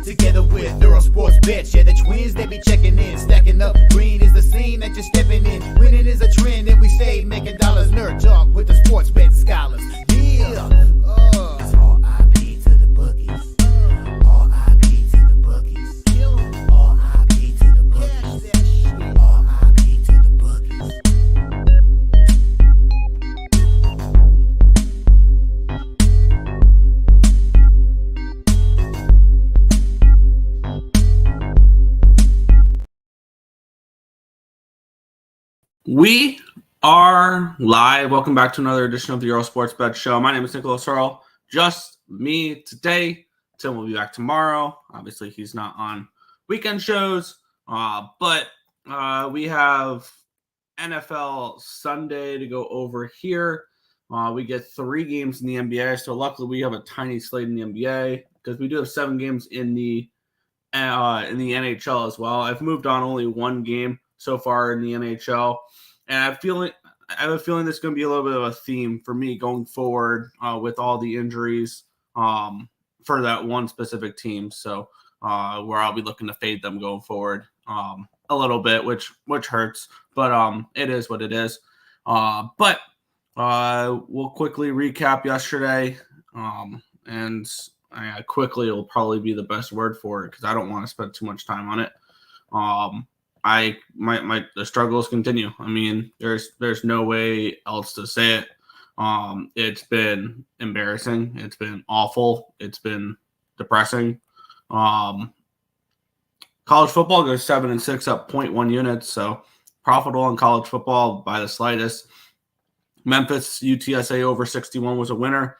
Together with Earle Sports Bets, yeah, the twins, they be checking in. Stacking up, green is the scene that you're stepping in. Winning is a trend, and we stay making dollars. Nerd talk with the sports bet scholars. Yeah, it's R.I.P. to the bookies. R.I.P. to the bookies. R.I.P. to the bookies. R.I.P. to the bookies. We are live. Welcome back to another edition of the Earle Sports Bet Show. My name is Nicholas Earle. Just me today. Tim will be back tomorrow. Obviously, he's not on weekend shows, but we have NFL Sunday to go over here. We get 3 games in the NBA, so luckily we have a tiny slate in the NBA because we do have 7 games in the NHL as well. I've moved on only 1 game so far in the NHL, and I have a feeling this is going to be a little bit of a theme for me going forward with all the injuries for that one specific team. So where I'll be looking to fade them going forward a little bit, which hurts, but it is what it is. But we'll quickly recap yesterday, and quickly will probably be the best word for it because I don't want to spend too much time on it. The struggles continue. I mean, there's no way else to say it. It's been embarrassing. It's been awful. It's been depressing. College football goes 7-6, up 0.1 units. So profitable in college football by the slightest. Memphis UTSA over 61 was a winner.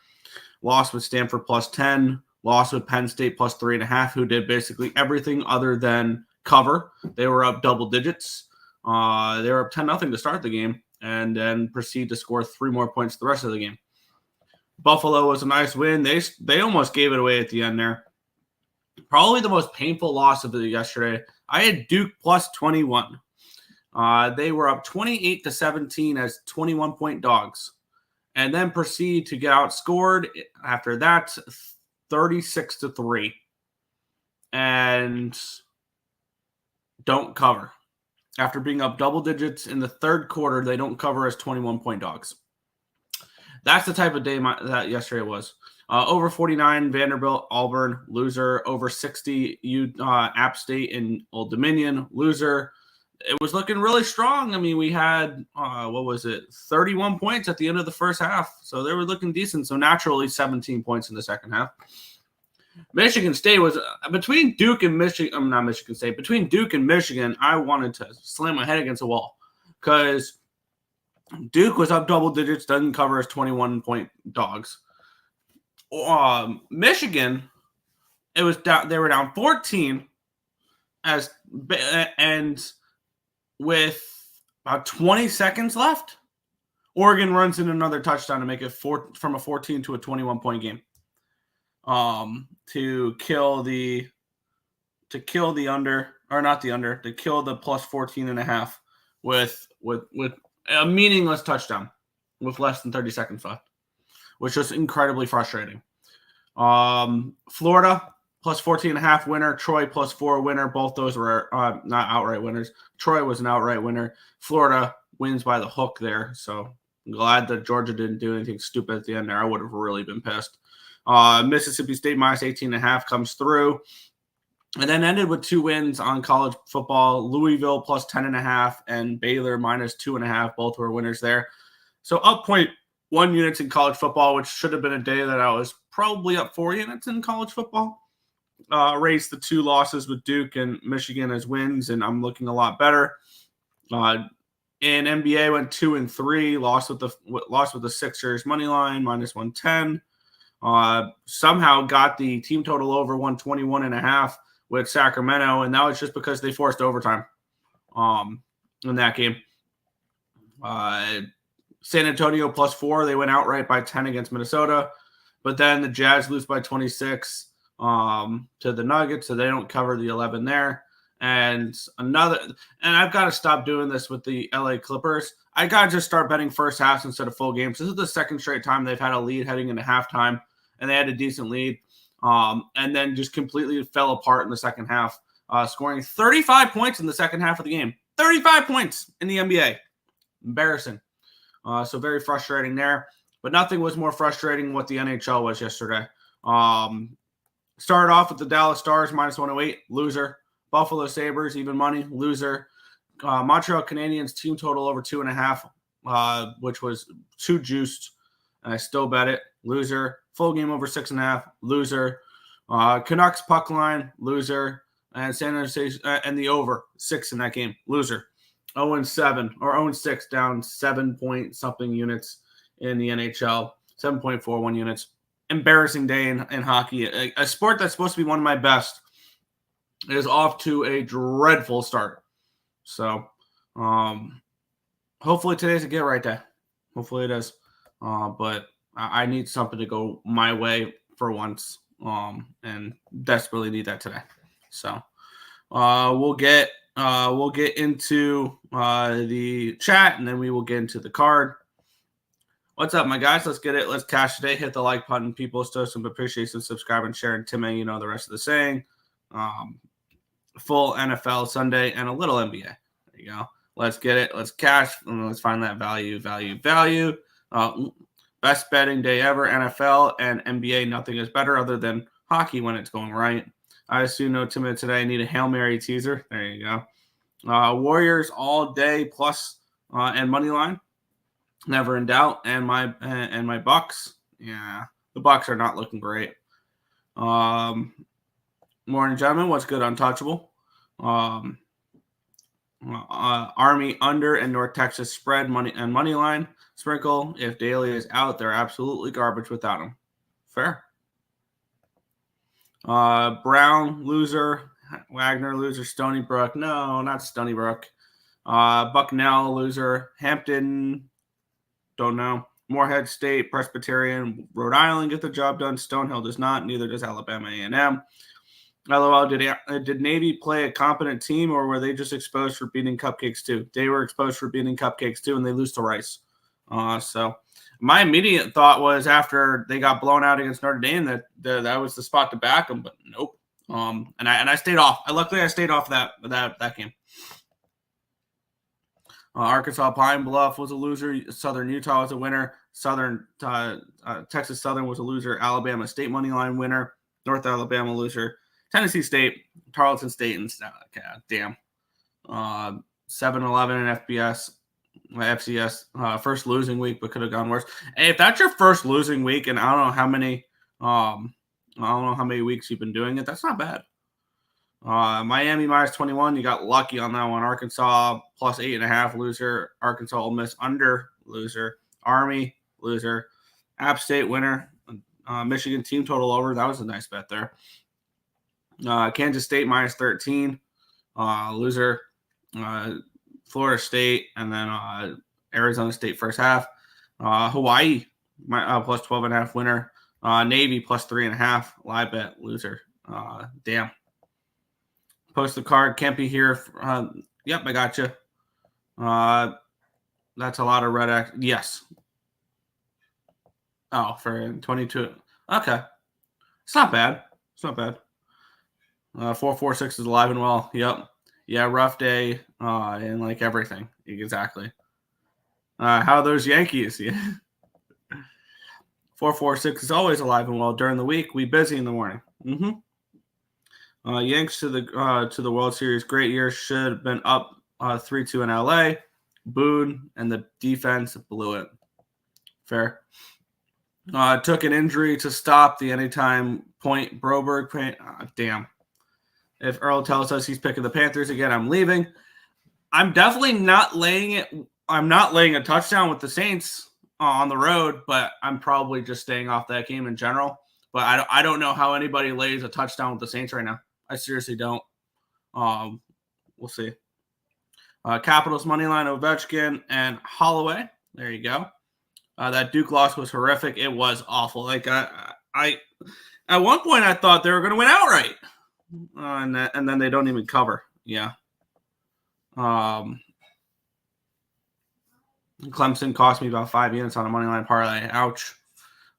Lost with Stanford plus 10. Lost with Penn State plus 3.5, who did basically everything other than cover. They were up double digits. They were up 10-0 to start the game and then proceed to score 3 more points the rest of the game. Buffalo was a nice win. They almost gave it away at the end there. Probably the most painful loss of the yesterday. I had Duke plus 21. They were up 28-17 as 21-point dogs and then proceed to get outscored after that 36-3 and don't cover. After being up double digits in the third quarter, they don't cover as 21-point dogs. That's the type of day that yesterday was. Over 49, Vanderbilt, Auburn, loser. Over 60, App State and Old Dominion, loser. It was looking really strong. I mean, we had, 31 points at the end of the first half. So they were looking decent. So naturally, 17 points in the second half. Michigan State was between Duke and Michigan. Not Michigan State. Between Duke and Michigan, I wanted to slam my head against a wall because Duke was up double digits, doesn't cover as 21-point dogs. Michigan, it was down. They were down 14 and with about 20 seconds left, Oregon runs in another touchdown to make it from a 14 to a 21-point game. To kill the under, or not the under, to kill the plus 14.5 with a meaningless touchdown with less than 30 seconds left, which was incredibly frustrating. Florida plus 14.5 winner, Troy plus 4 winner. Both those were not outright winners. Troy was an outright winner. Florida wins by the hook there. So I'm glad that Georgia didn't do anything stupid at the end there. I would have really been pissed. Mississippi State minus 18.5 comes through, and then ended with 2 wins on college football. Louisville plus 10.5 and Baylor minus 2.5. Both were winners there. So up 0.1 units in college football, which should have been a day that I was probably up 4 units in college football. Raised the 2 losses with Duke and Michigan as wins, and I'm looking a lot better. In NBA, went 2-3, lost with the Sixers money line minus 110. Somehow got the team total over 121.5 with Sacramento, and that was just because they forced overtime in that game. San Antonio plus 4, they went outright by 10 against Minnesota, but then the Jazz lose by 26 to the Nuggets, so they don't cover the 11 there. And I've got to stop doing this with the LA Clippers. I got to just start betting first halves instead of full games. This is the second straight time they've had a lead heading into halftime, and they had a decent lead. and then just completely fell apart in the second half, scoring 35 points in the second half of the game. 35 points in the NBA. Embarrassing. So very frustrating there. But nothing was more frustrating than what the NHL was yesterday. Started off with the Dallas Stars, -108, loser. Buffalo Sabres, even money, loser. Montreal Canadiens, team total over 2.5, which was too juiced. And I still bet it, loser. Full game over 6.5, loser. Canucks puck line, loser. And San Jose and the over 6 in that game, loser. 0-7 or 0-6, down 7 point something units in the NHL, 7.41 units. Embarrassing day in hockey. A sport that's supposed to be one of my best is off to a dreadful start. So hopefully today's a get right day. Hopefully it is. But I need something to go my way for once, and desperately need that today. So we'll get into the chat, and then we will get into the card. What's up, my guys? Let's get it. Let's cash today. Hit the like button. People still some appreciation, subscribe, and share. And Tim, you know the rest of the saying. Full NFL Sunday and a little NBA. There you go. Let's get it. Let's cash. And let's find that value. Best betting day ever, NFL and NBA. Nothing is better other than hockey when it's going right. I assume no Tim today. I need a Hail Mary teaser. There you go. Warriors all day plus and money line. Never in doubt. And my Bucs. Yeah, the Bucs are not looking great. Morning, gentlemen. What's good? Untouchable. Army under and North Texas spread money line. Sprinkle. If Daly is out, they're absolutely garbage without him. Fair. Brown loser. Wagner loser. Stony Brook. No, not Stony Brook. Bucknell loser. Hampton. Don't know. Morehead State, Presbyterian, Rhode Island get the job done. Stonehill does not. Neither does Alabama A&M. LOL, did Navy play a competent team, or were they just exposed for beating cupcakes too? They were exposed for beating cupcakes too, and they lose to Rice. So my immediate thought was after they got blown out against Notre Dame that was the spot to back them, but nope. And I stayed off. Luckily I stayed off that game. Arkansas Pine Bluff was a loser. Southern Utah was a winner. Texas Southern was a loser. Alabama State money line winner. North Alabama loser. Tennessee State, Tarleton State, and damn. 7-11 in FCS. First losing week, but could have gone worse. Hey, if that's your first losing week, and I don't know how many weeks you've been doing it, that's not bad. Miami -21. You got lucky on that one. Arkansas +8.5 loser. Arkansas Ole Miss under loser. Army loser. App State winner. Michigan team total over. That was a nice bet there. Kansas State -13 loser. Florida State, and then Arizona State first half. Hawaii +12.5 winner. Navy +3.5 live bet loser. Damn. Post the card. Can't be here. Yep, I got you. That's a lot of red X. Yes. Oh, for 22. Okay. It's not bad. 446 is alive and well. Yep. Yeah, rough day and like everything. Exactly. How are those Yankees? Yeah. 446 is always alive and well during the week. We busy in the morning. Yanks to the World Series. Great year. Should have been up 3-2 in LA. Booed, and the defense blew it. Fair. Took an injury to stop the anytime point. Broberg. Damn. If Earle tells us he's picking the Panthers again, I'm leaving. I'm definitely not laying it. I'm not laying a touchdown with the Saints on the road, but I'm probably just staying off that game in general. But I don't know how anybody lays a touchdown with the Saints right now. I seriously don't. We'll see. Capitals money line, Ovechkin and Holloway. There you go. That Duke loss was horrific. It was awful. Like I at one point I thought they were going to win outright, and then they don't even cover. Yeah. Clemson cost me about 5 units on a money line parlay. Ouch.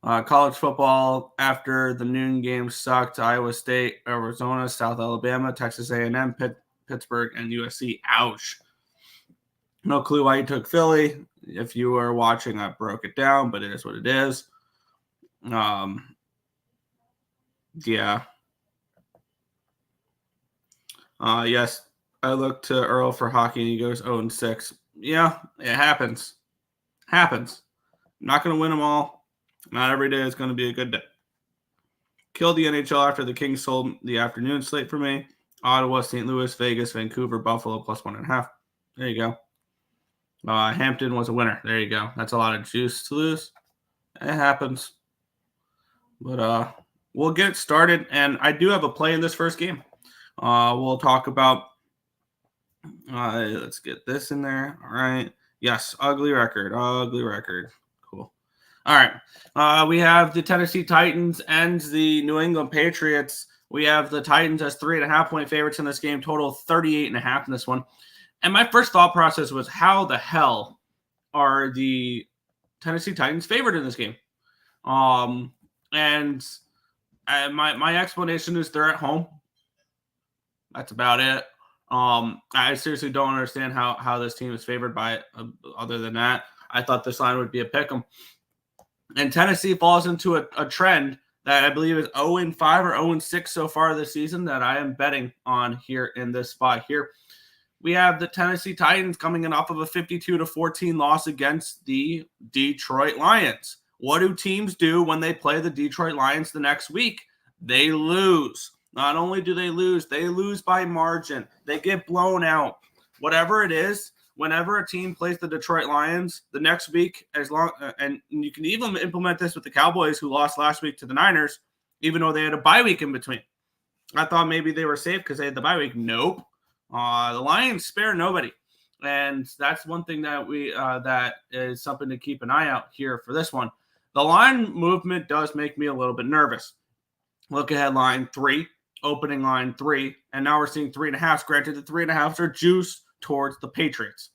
College football after the noon game sucked. Iowa State, Arizona, South Alabama, Texas A&M, Pittsburgh, and USC. Ouch. No clue why you took Philly. If you were watching, I broke it down, but it is what it is. Yeah. Yes, I looked to Earle for hockey, and he goes 0-6. Yeah, it happens. Happens. I'm not going to win them all. Not every day is going to be a good day. Killed the NHL after the Kings sold the afternoon slate for me. Ottawa, St. Louis, Vegas, Vancouver, Buffalo, plus 1.5. There you go. Hampton was a winner. There you go. That's a lot of juice to lose. It happens. But we'll get started. And I do have a play in this first game. We'll talk about let's get this in there. All right. Yes, ugly record. Cool. All right. We have the Tennessee Titans and the New England Patriots. We have the Titans as 3.5-point favorites in this game, total 38.5 in this one. And my first thought process was, how the hell are the Tennessee Titans favored in this game? And my explanation is they're at home. That's about it. I seriously don't understand how this team is favored by it. Other than that, I thought this line would be a pick 'em. And Tennessee falls into a trend that I believe is 0-5 or 0-6 so far this season that I am betting on here in this spot here. We have the Tennessee Titans coming in off of a 52-14 loss against the Detroit Lions. What do teams do when they play the Detroit Lions the next week? They lose. Not only do they lose by margin. They get blown out. Whatever it is, whenever a team plays the Detroit Lions the next week, and you can even implement this with the Cowboys, who lost last week to the Niners, even though they had a bye week in between. I thought maybe they were safe because they had the bye week. Nope. The Lions spare nobody. And that's one thing that that is something to keep an eye out here for this one. The line movement does make me a little bit nervous. Look ahead, line 3, opening line 3, and now we're seeing 3.5. Granted, the 3.5s are juiced towards the Patriots.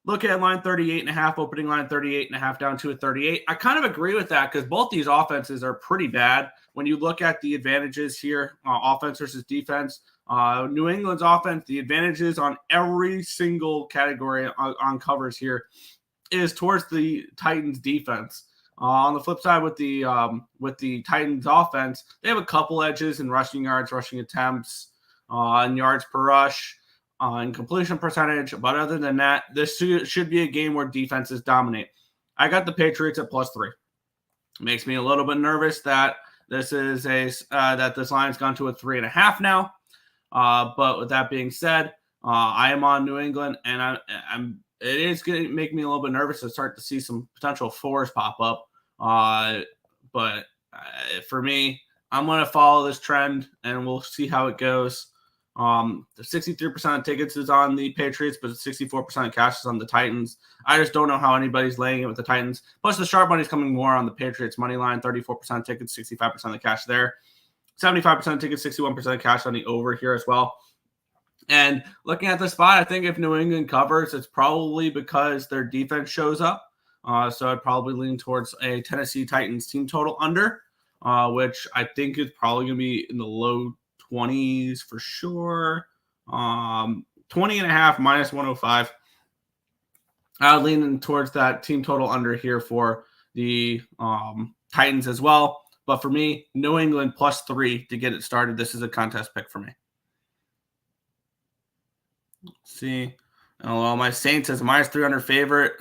Look at line 38.5, opening line 38.5 down to a 38. I kind of agree with that because both these offenses are pretty bad. When you look at the advantages here, offense versus defense, New England's offense, the advantages on every single category on covers here is towards the Titans defense. On the flip side, with the Titans offense, they have a couple edges in rushing yards, rushing attempts, and yards per rush, and completion percentage. But other than that, this should be a game where defenses dominate. I got the Patriots at +3. Makes me a little bit nervous that this is that this line's gone to a 3.5 now. But with that being said, I am on New England, and it is going to make me a little bit nervous to start to see some potential 4s pop up. But for me, I'm going to follow this trend, and we'll see how it goes. The 63% of tickets is on the Patriots, but 64% of cash is on the Titans. I just don't know how anybody's laying it with the Titans. Plus, the sharp money is coming more on the Patriots money line. 34% of tickets, 65% of the cash there. 75% of tickets, 61% of cash on the over here as well. And looking at the spot, I think if New England covers, it's probably because their defense shows up. So I'd probably lean towards a Tennessee Titans team total under, which I think is probably going to be in the low 20s for sure. 20.5 -105. I'll lean towards that team total under here for the Titans as well. But for me, New England +3 to get it started. This is a contest pick for me. Let's see. Oh, well, my Saints as -300 favorite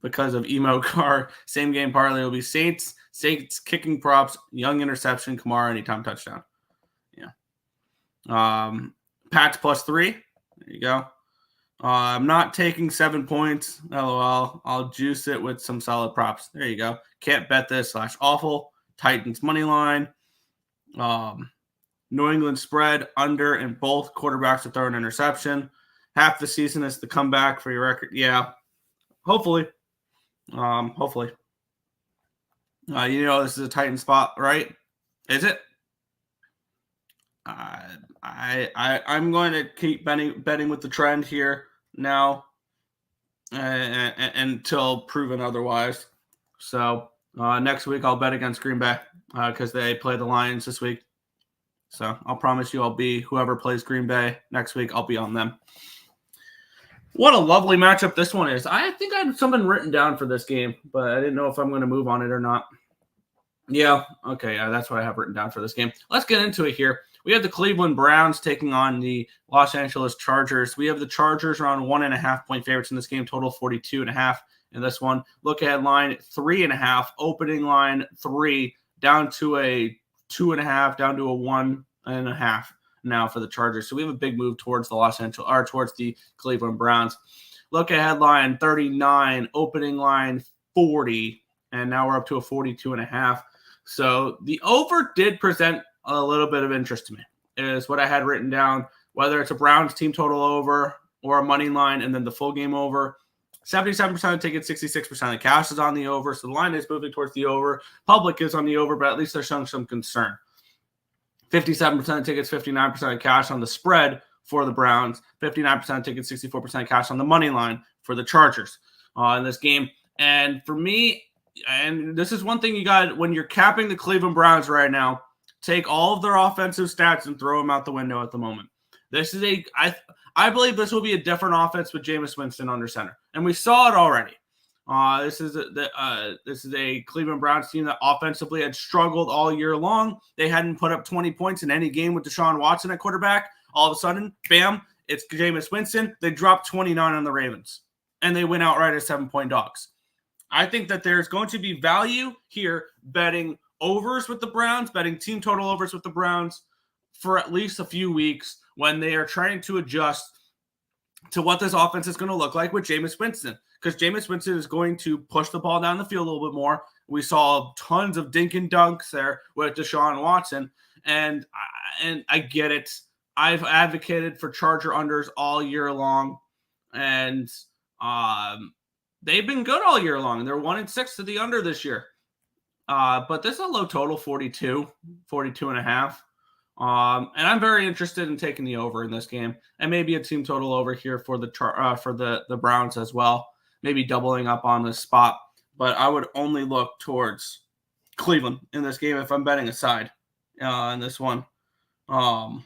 because of Emo Car. Same game parlay will be Saints kicking props, Young interception, Kamara anytime touchdown. Yeah. Pats +3. There you go. I'm not taking 7 points. LOL. I'll juice it with some solid props. There you go. Can't bet this /awful. Titans money line. New England spread under, and both quarterbacks to throw an interception. Half the season is the comeback for your record. Yeah. Hopefully. Hopefully. This is a Titan spot, right? Is it? I'm going to keep betting with the trend here now until proven otherwise. So next week I'll bet against Green Bay because they play the Lions this week. So I'll promise you I'll be whoever plays Green Bay next week, I'll be on them. What a lovely matchup this one is. I think I had something written down for this game, but I didn't know if I'm going to move on it or not. Yeah, okay, that's what I have written down for this game. Let's get into it here. We have the Cleveland Browns taking on the Los Angeles Chargers. We have the Chargers around 1.5-point favorites in this game, total 42.5 in this one. Look ahead line 3.5, opening line 3, down to a 2.5, down to a 1.5 now for the Chargers. So we have a big move towards towards the Cleveland Browns. Look ahead line 39, opening line 40, and now we're up to a 42.5. So the over did present a little bit of interest to me, is what I had written down, whether it's a Browns team total over or a money line and then the full game over. 77% of tickets, 66% of the cash is on the over. So the line is moving towards the over. Public is on the over, but at least they're showing some concern. 57% of tickets, 59% of cash on the spread for the Browns. 59% of tickets, 64% of cash on the money line for the Chargers in this game. And for me, and this is one thing you got when you're capping the Cleveland Browns right now, take all of their offensive stats and throw them out the window at the moment. This is I believe this will be a different offense with Jameis Winston under center, and we saw it already. This is a Cleveland Browns team that offensively had struggled all year long. They hadn't put up 20 points in any game with Deshaun Watson at quarterback. All of a sudden, bam, it's Jameis Winston. They dropped 29 on the Ravens, and they went outright as 7-point dogs. I think that there's going to be value here betting overs with the Browns, betting team total overs with the Browns for at least a few weeks when they are trying to adjust to what this offense is going to look like with Jameis Winston, because Jameis Winston is going to push the ball down the field a little bit more. We saw tons of dink and dunks there with Deshaun Watson, and I get it. I've advocated for Charger unders all year long, and they've been good all year long, and they're 1-6 to the under this year. But this is a low total, 42.5. And I'm very interested in taking the over in this game, and maybe a team total over here for the Browns as well. Maybe doubling up on this spot, but I would only look towards Cleveland in this game if I'm betting a side in this one. In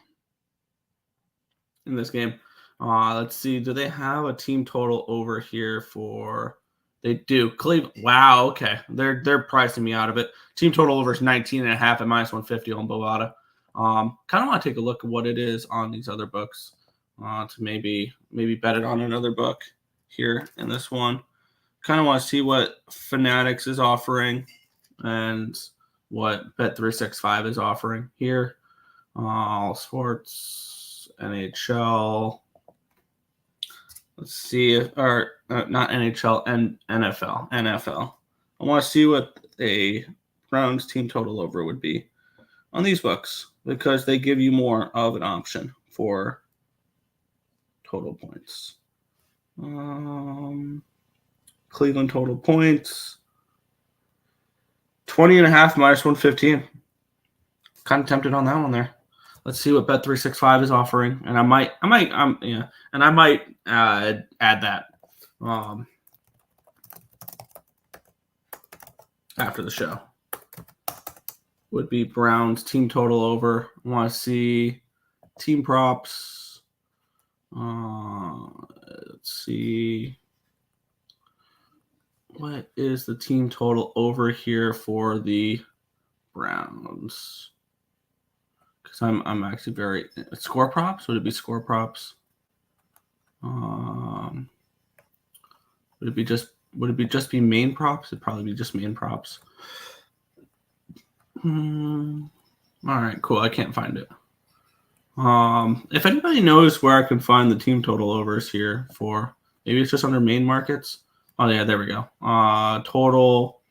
this game, let's see. Do they have a team total over here for? They do. Cleveland. Wow. Okay, they're pricing me out of it. Team total over is 19.5 at -150 on Bovada. Kind of want to take a look at what it is on these other books to maybe bet it on another book here in this one. Kind of want to see what Fanatics is offering and what Bet365 is offering here. All sports, NHL. Let's see, not NHL and NFL. I want to see what a Browns team total over would be on these books, because they give you more of an option for total points. Cleveland total points, 20.5 -115. Kind of tempted on that one there. Let's see what Bet365 is offering, and I might add that after the show. Would be Browns team total over. I want to see team props. Let's see. What is the team total over here for the Browns? Because I'm actually very score props. Would it be score props? Would it just be main props? It'd probably be just main props. All right, cool. I can't find it. If anybody knows where I can find the team total overs here for, maybe it's just under main markets. Oh yeah, there we go. Total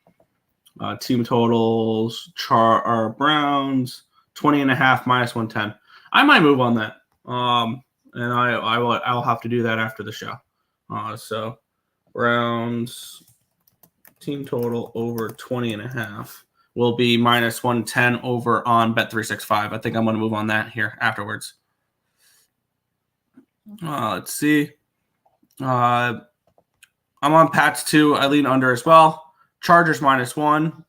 team totals Browns 20.5 -110. I might move on that. And I'll have to do that after the show. So Browns team total over 20.5 will be -110 over on Bet365. I think I'm going to move on that here afterwards. Let's see. I'm on Pats too. I lean under as well. Chargers -1.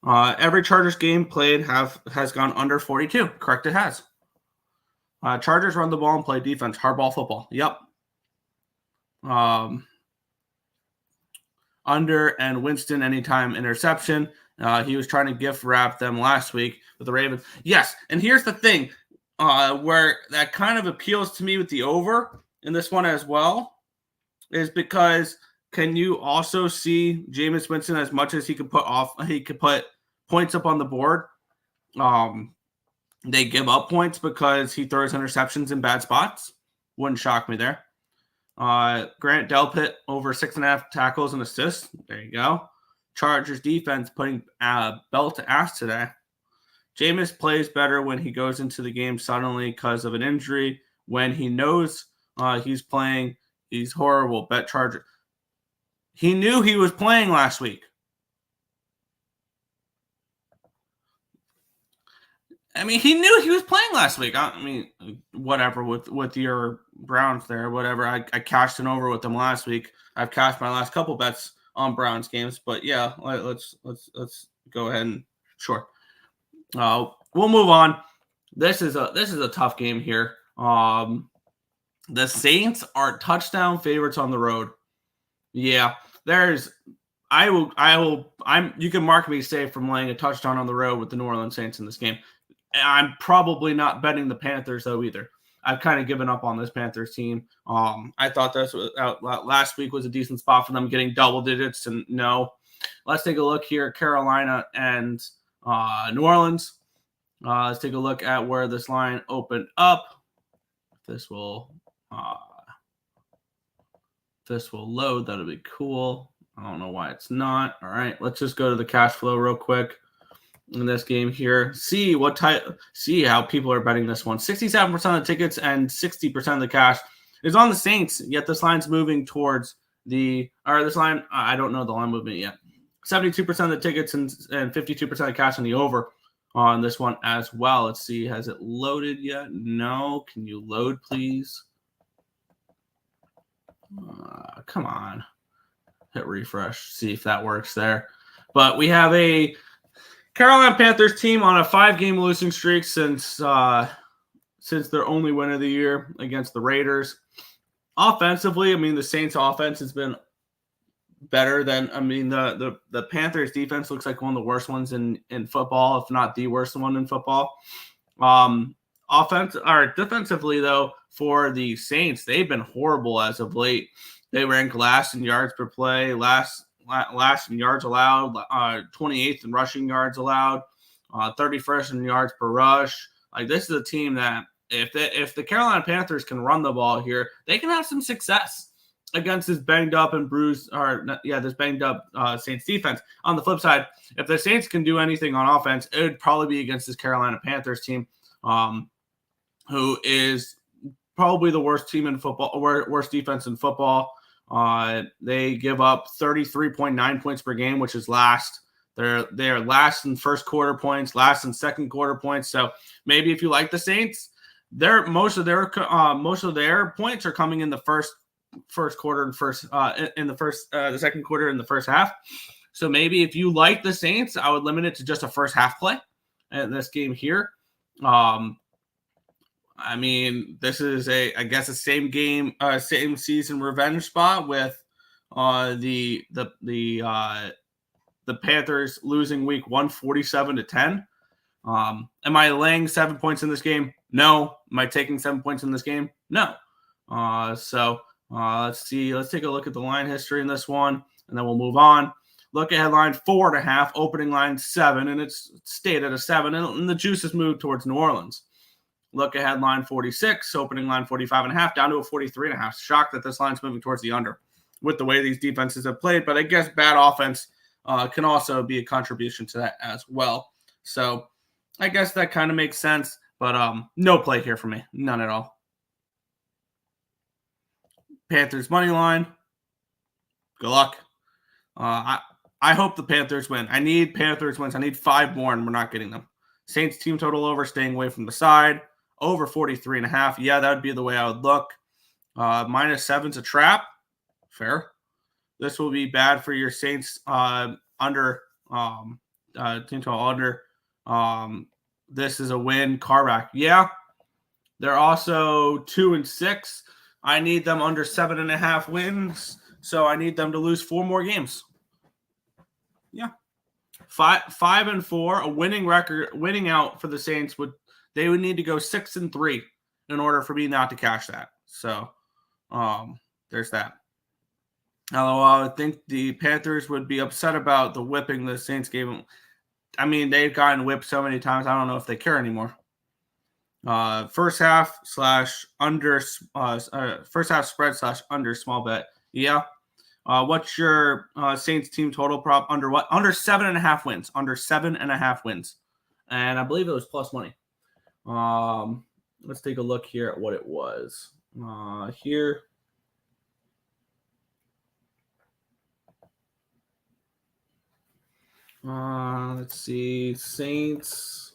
Every Chargers game played has gone under 42. Correct, it has. Chargers run the ball and play defense. Hardball football. Yep. Under and Winston anytime interception. He was trying to gift wrap them last week with the Ravens. Yes, and here's the thing where that kind of appeals to me with the over in this one as well is because can you also see Jameis Winston as much as he could put points up on the board? They give up points because he throws interceptions in bad spots. Wouldn't shock me there. Grant Delpit over 6.5 tackles and assists. There you go. Chargers defense putting belt to ass today. Jameis plays better when he goes into the game suddenly because of an injury. When he knows he's playing, he's horrible. Bet Chargers. He knew he was playing last week. I mean, he knew he was playing last week. I mean, whatever with your Browns there, whatever. I cashed an over with them last week. I've cashed my last couple bets on Browns games, but yeah, let's go ahead and sure. We'll move on. This is a tough game here. The Saints are touchdown favorites on the road. Yeah, you can mark me safe from laying a touchdown on the road with the New Orleans Saints in this game. I'm probably not betting the Panthers though either. I've kind of given up on this Panthers team. I thought this was last week was a decent spot for them getting double digits, and no. Let's take a look here. Carolina and New Orleans. Let's take a look at where this line opened up. This will load. That'll be cool. I don't know why it's not. All right, let's just go to the cash flow real quick in this game here. See how people are betting this one. 67% of the tickets and 60% of the cash is on the Saints, yet this line's moving towards this line, I don't know the line movement yet. 72% of the tickets and 52% of the cash on the over on this one as well. Let's see, has it loaded yet? No. Can you load, please? Come on. Hit refresh. See if that works there. But we have a Carolina Panthers team on a 5-game losing streak since their only win of the year against the Raiders. Offensively, I mean, the Saints offense has been better than, I mean, the Panthers defense looks like one of the worst ones in football, if not the worst one in football. Defensively though, for the Saints, they've been horrible as of late. They rank last in yards per play, last in yards allowed, 28th in rushing yards allowed, 31st in yards per rush. Like, this is a team that if the Carolina Panthers can run the ball here, they can have some success against this banged up and bruised, this banged up Saints defense. On the flip side, if the Saints can do anything on offense, it would probably be against this Carolina Panthers team, who is probably the worst team in football, worst defense in football. They give up 33.9 points per game, which is last. They're last in first quarter points, last in second quarter points. So maybe if you like the Saints, most of their points are coming in the first quarter and the second quarter and the first half. So maybe if you like the Saints, I would limit it to just a first half play in this game here. I mean, this is a same game, same season revenge spot with the Panthers losing week 1 47-10. Am I laying 7 points in this game? No. Am I taking 7 points in this game? No. Let's see. Let's take a look at the line history in this one, and then we'll move on. Look at headline 4.5, opening line 7, and it's stayed at a 7, and the juice has moved towards New Orleans. Look at headline 46, opening line 45.5, down to a 43.5. Shocked that this line's moving towards the under with the way these defenses have played, but I guess bad offense can also be a contribution to that as well. So I guess that kind of makes sense, but no play here for me. None at all. Panthers money line. Good luck. I hope the Panthers win. I need Panthers wins. I need 5 more, and we're not getting them. Saints team total over, staying away from the side. Over 43.5. Yeah, that would be the way I would look. -7's a trap. Fair. This will be bad for your Saints under. Team total under. This is a win. Carback. Yeah. They're also 2-6. I need them under 7.5 wins. So I need them to lose 4 more games. Yeah. 5-4, a winning record, winning out for the Saints they would need to go 6-3 in order for me not to cash that. So there's that. Although I think the Panthers would be upset about the whipping the Saints gave them. I mean, they've gotten whipped so many times. I don't know if they care anymore. First half under first half spread / under small bet. Yeah. What's your Saints team total prop under what? Under 7.5 wins. Under 7.5 wins. And I believe it was plus money. Let's take a look here at what it was. Here. Let's see. Saints.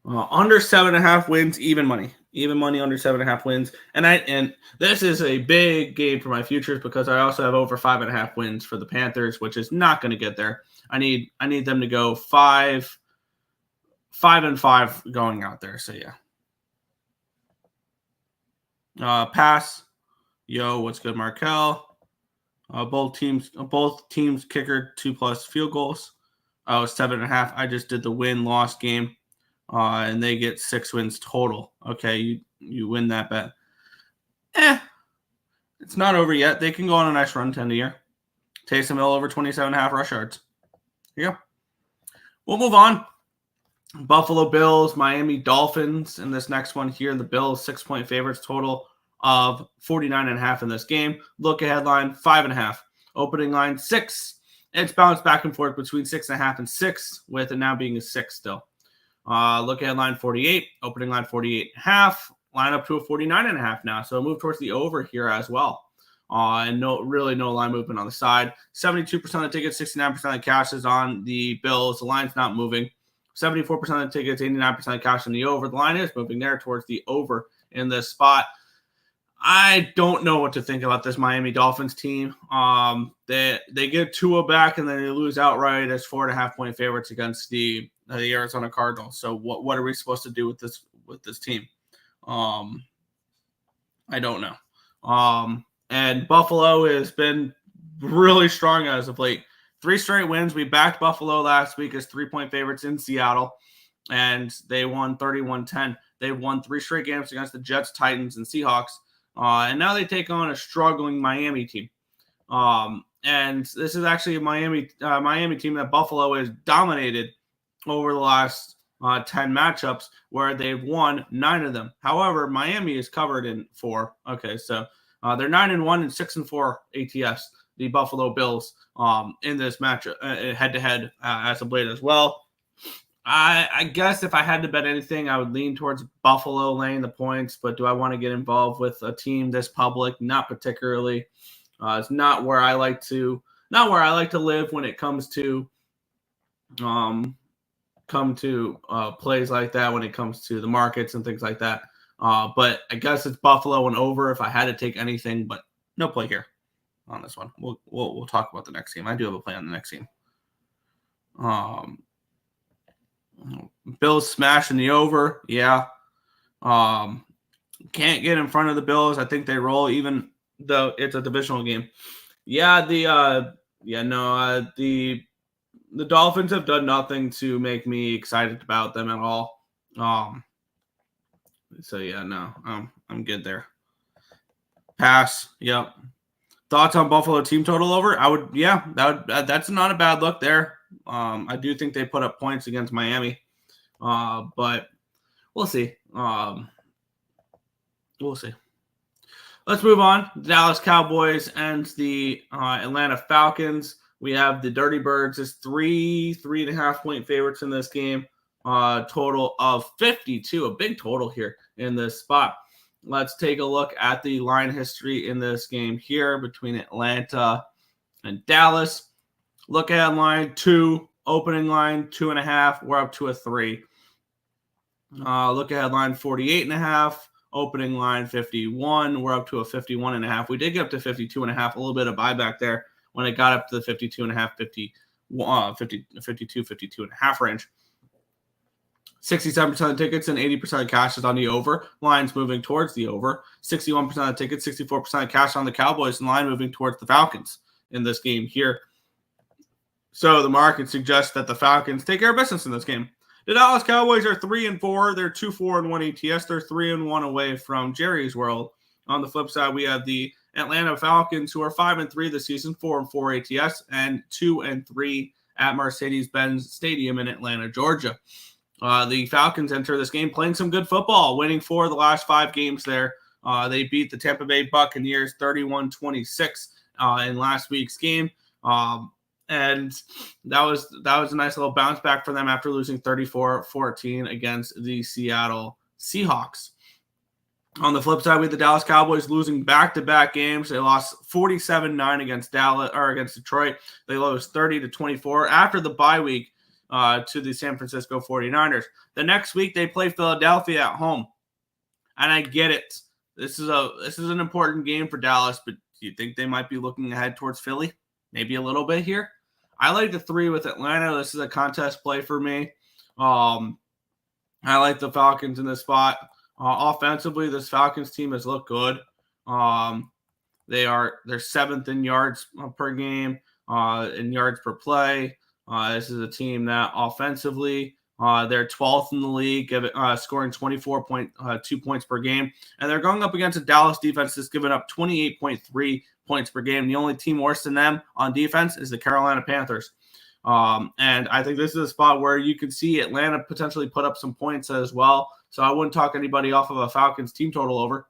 Under 7.5 wins, even money. Even money under 7.5 wins. And this is a big game for my futures because I also have over 5.5 wins for the Panthers, which is not going to get there. I need them to go 5-5 going out there. So yeah. Pass. Yo, what's good, Markel? Both teams kicker 2+ field goals. Oh, 7.5. I just did the win-loss game. And they get 6 wins total. Okay, you win that bet. It's not over yet. They can go on a nice run 10 a year. Taysom Hill over 27.5 rush yards. Yeah. We'll move on. Buffalo Bills, Miami Dolphins. In this next one here, the Bills 6-point favorites, total of 49.5 in this game. Look ahead line 5.5. Opening line 6. It's bounced back and forth between 6.5 and 6, with it now being a 6 still. Look at line 48, opening line 48.5, line up to a 49.5 now. So move towards the over here as well. And no line movement on the side. 72% of the tickets, 69% of the cash is on the Bills. The line's not moving. 74% of the tickets, 89% of cash on the over. The line is moving there towards the over in this spot. I don't know what to think about this Miami Dolphins team. They get Tua back and then they lose outright as 4.5-point favorites against the Arizona Cardinals. So what are we supposed to do with this team? I don't know. And Buffalo has been really strong as of late. 3 straight wins. We backed Buffalo last week as 3-point favorites in Seattle, and they won 31-10. They've won 3 straight games against the Jets, Titans, and Seahawks. And now they take on a struggling Miami team. And this is actually a Miami team that Buffalo has dominated over the last 10 matchups, where they've won 9 of them. However, Miami is covered in 4. Okay, so they're 9-1 and 6-4 ATS, the Buffalo Bills, in this matchup, head-to-head as of late as well. I guess if I had to bet anything, I would lean towards Buffalo laying the points, but do I want to get involved with a team this public? Not particularly. It's not where I like to live when it comes to plays like that, when it comes to the markets and things like that. But I guess it's Buffalo and over if I had to take anything, but no play here on this one. We'll talk about the next game. I do have a play on the next game. Bills smashing the over. Yeah. Can't get in front of the Bills. I think they roll, even though it's a divisional game. Yeah, the Dolphins have done nothing to make me excited about them at all. So yeah, no, I'm good there. Pass. Yep. Thoughts on Buffalo team total over? That's not a bad look there. I do think they put up points against Miami, but we'll see. We'll see. Let's move on. The Dallas Cowboys and the Atlanta Falcons. We have the Dirty Birds as 3.5-point favorites in this game. Total of 52, a big total here in this spot. Let's take a look at the line history in this game here between Atlanta and Dallas. Look at line 2, opening line 2.5. We're up to a 3. Look at line 48.5, opening line 51. We're up to a 51.5. We did get up to 52.5, a little bit of buyback there. when it got up to the 52.5 range. 67% of the tickets and 80% of cash is on the over. Lines moving towards the over. 61% of the tickets, 64% of cash on the Cowboys, and line moving towards the Falcons in this game here. So the market suggests that the Falcons take care of business in this game. The Dallas Cowboys are 3-4. They're 2-4-1 ATS. They're 3-1 away from Jerry's world. On the flip side, we have the Atlanta Falcons, who are 5-3 this season, 4-4 ATS, and 2-3 at Mercedes-Benz Stadium in Atlanta, Georgia. The Falcons enter this game playing some good football, winning 4 of the last 5 games there. They beat the Tampa Bay Buccaneers 31-26 in last week's game. And that was a nice little bounce back for them after losing 34-14 against the Seattle Seahawks. On the flip side, we had the Dallas Cowboys losing back-to-back games. They lost 47-9 against Detroit. They lost 30-24 after the bye week to the San Francisco 49ers. The next week, they play Philadelphia at home. And I get it. This is an important game for Dallas, but do you think they might be looking ahead towards Philly? Maybe a little bit here. I like the 3 with Atlanta. This is a contest play for me. I like the Falcons in this spot. Offensively, this Falcons team has looked good. They're 7th in yards per game, in yards per play. This is a team that offensively, they're 12th in the league, scoring 24.2 points per game. And they're going up against a Dallas defense that's given up 28.3 points per game. The only team worse than them on defense is the Carolina Panthers. And I think this is a spot where you could see Atlanta potentially put up some points as well. So I wouldn't talk anybody off of a Falcons team total over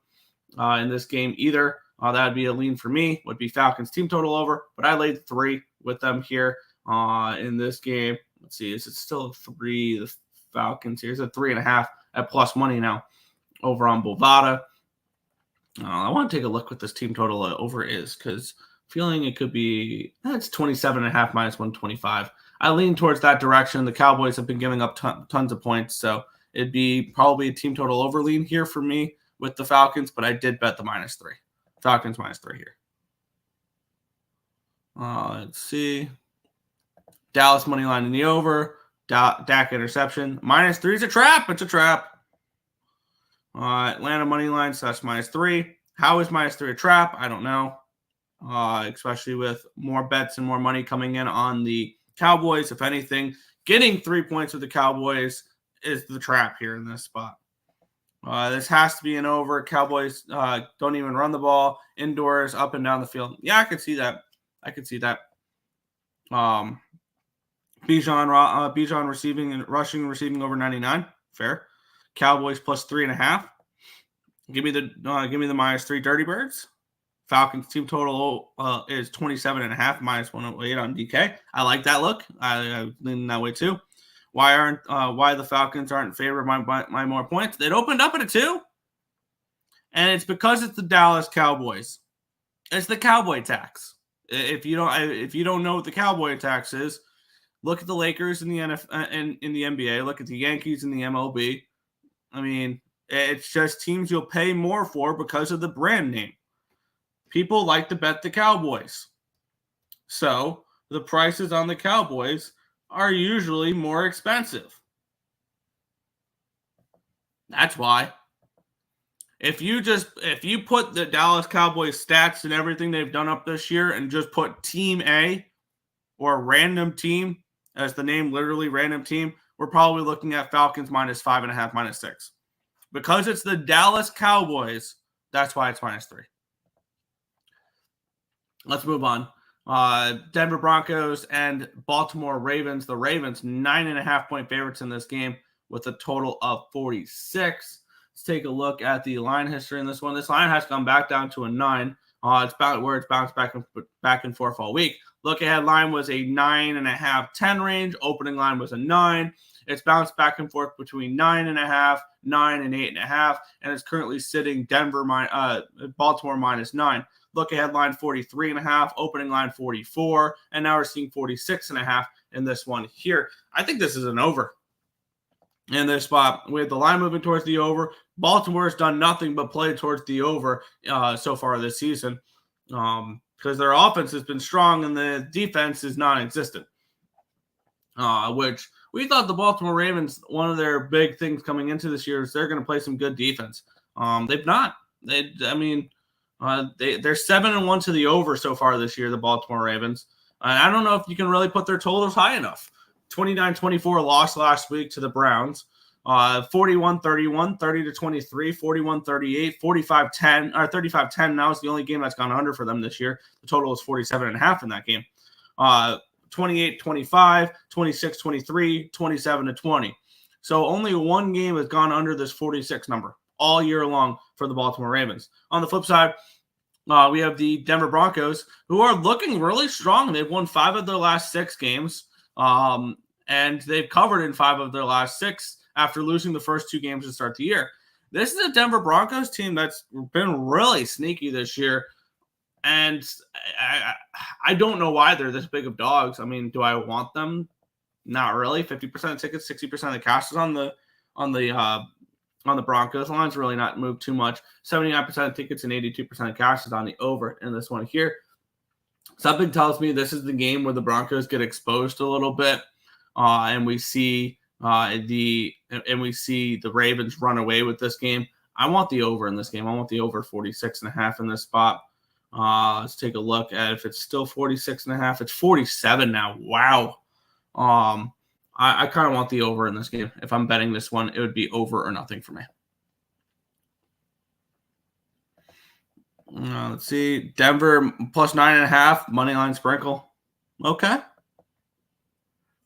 in this game either. That would be a lean for me, would be Falcons team total over. But I laid 3 with them here in this game. Let's see, is it still a 3? The Falcons here is a 3.5 at plus money now over on Bovada. I want to take a look what this team total over is because feeling it could be, it's 27.5 minus 125. I lean towards that direction. The Cowboys have been giving up tons of points, so it'd be probably a team total over lean here for me with the Falcons, but I did bet the -3. Falcons -3 here. Let's see. Dallas money line in the over. Dak interception. -3 is a trap. It's a trap. Atlanta money line / -3. How is -3 a trap? I don't know. Especially with more bets and more money coming in on the Cowboys. If anything, getting 3 points with the Cowboys is the trap here in this spot. This has to be an over. Cowboys don't even run the ball indoors, up and down the field. Yeah, I could see that. Bijan receiving and receiving over 99. Fair. Cowboys plus 3.5. Give me the -3 Dirty Birds. Falcons team total is 27.5 minus 108 on DK. I like that look. I lean that way too. Why the Falcons aren't in favor of my more points? It opened up at a 2, and it's because it's the Dallas Cowboys. It's the Cowboy tax. If you don't know what the Cowboy tax is, look at the Lakers in the NBA. Look at the Yankees in the MLB. I mean, it's just teams you'll pay more for because of the brand name. People like to bet the Cowboys. So the prices on the Cowboys are usually more expensive. That's why. If you put the Dallas Cowboys stats and everything they've done up this year and just put Team A or random team as the name, literally random team, we're probably looking at Falcons -5.5, -6. Because it's the Dallas Cowboys, that's why it's -3. Let's move on. Denver Broncos and Baltimore Ravens. The Ravens, 9.5-point favorites in this game with a total of 46. Let's take a look at the line history in this one. This line has gone back down to a 9. It's bounced back and forth all week. Look ahead line was a 9.5, 10 range. Opening line was a 9. It's bounced back and forth between 9.5, 9, and 8.5, and it's currently sitting Baltimore -9. Look ahead line 43.5, opening line 44, and now we're seeing 46.5 in this one here. I think this is an over in this spot with the line moving towards the over. Baltimore's done nothing but play towards the over so far this season. because their offense has been strong and the defense is non-existent. Which we thought the Baltimore Ravens, one of their big things coming into this year is they're going to play some good defense. They've not. They're 7-1 to the over so far this year, the Baltimore Ravens. I don't know if you can really put their totals high enough. 29-24 loss last week to the Browns. 41-31, 30-23, 41-38, 45-10, or 35-10. Now it's the only game that's gone under for them this year. The total is 47.5 in that game. 28-25, 26-23, 27-20. So only one game has gone under this 46 number all year long for the Baltimore Ravens. On the flip side, we have the Denver Broncos, who are looking really strong. They've won 5 of their last 6 games, and they've covered in 5 of their last 6 after losing the first 2 games to start the year. This is a Denver Broncos team that's been really sneaky this year, and I don't know why they're this big of dogs. I mean, do I want them? Not really. 50% of tickets, 60% of the cash is on the Broncos. The line's really not moved too much. 79% of tickets and 82% of cash is on the over in this one here. Something tells me this is the game where the Broncos get exposed a little bit, and we see the Ravens run away with this game. I want the over in this game. I want the over 46.5 in this spot. Let's take a look at if it's still 46.5. It's 47 now. Wow. I kind of want the over in this game. If I'm betting this one, it would be over or nothing for me. Let's see. Denver plus 9.5, money line sprinkle. Okay.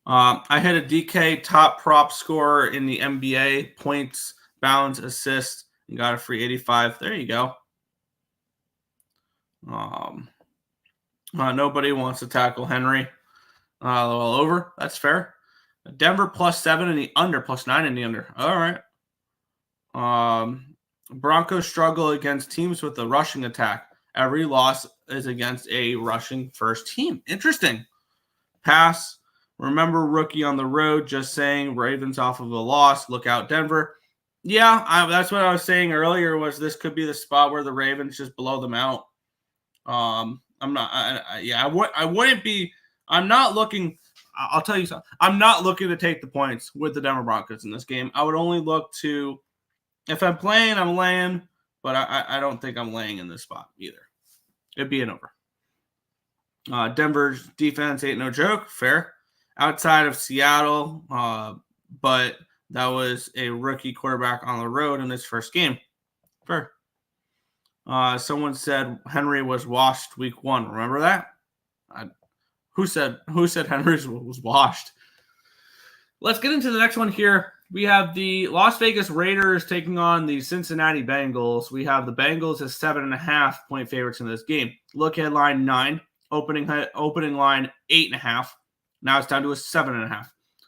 I hit a DK top prop scorer in the NBA. Points, bounds, assists. You got a free 85. There you go. Nobody wants to tackle Henry. Well, over. That's fair. Denver plus 7 in the under, plus 9 in the under. All right. Broncos struggle against teams with a rushing attack. Every loss is against a rushing first team. Interesting. Pass. Remember rookie on the road, just saying Ravens off of a loss. Look out, Denver. Yeah, that's what I was saying earlier was this could be the spot where the Ravens just blow them out. I'm not looking. I'll tell you something. I'm not looking to take the points with the Denver Broncos in this game. I would only look to, if I'm playing, I'm laying, but I don't think I'm laying in this spot either. It'd be an over. Denver's defense ain't no joke. Fair. Outside of Seattle, but that was a rookie quarterback on the road in his first game. Fair. Someone said Henry was washed week 1. Remember that? Who said Henry was washed? Let's get into the next one here. We have the Las Vegas Raiders taking on the Cincinnati Bengals. We have the Bengals as 7.5 point favorites in this game. Look at line 9, opening line 8.5. Now it's down to a 7.5.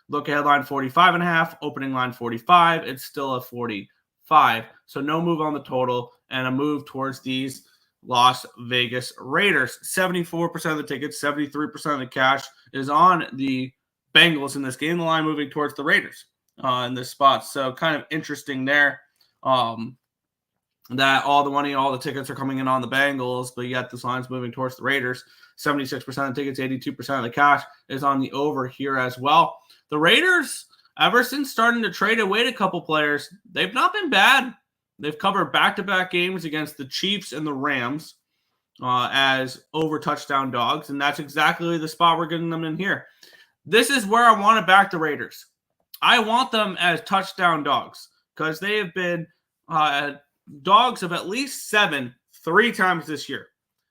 Look at line 45.5, opening line 45. It's still a 45. So no move on the total and a move towards these Las Vegas Raiders. 74% of the tickets, 73% of the cash is on the Bengals in this game. The line moving towards the Raiders in this spot. So kind of interesting there that all the money, all the tickets are coming in on the Bengals, but yet this line's moving towards the Raiders. 76% of the tickets, 82% of the cash is on the over here as well. The Raiders, ever since starting to trade away a couple players, they've not been bad. They've covered back-to-back games against the Chiefs and the Rams as over touchdown dogs, and that's exactly the spot we're getting them in here. This is where I want to back the Raiders. I want them as touchdown dogs because they have been dogs of at least 7 3 times this year.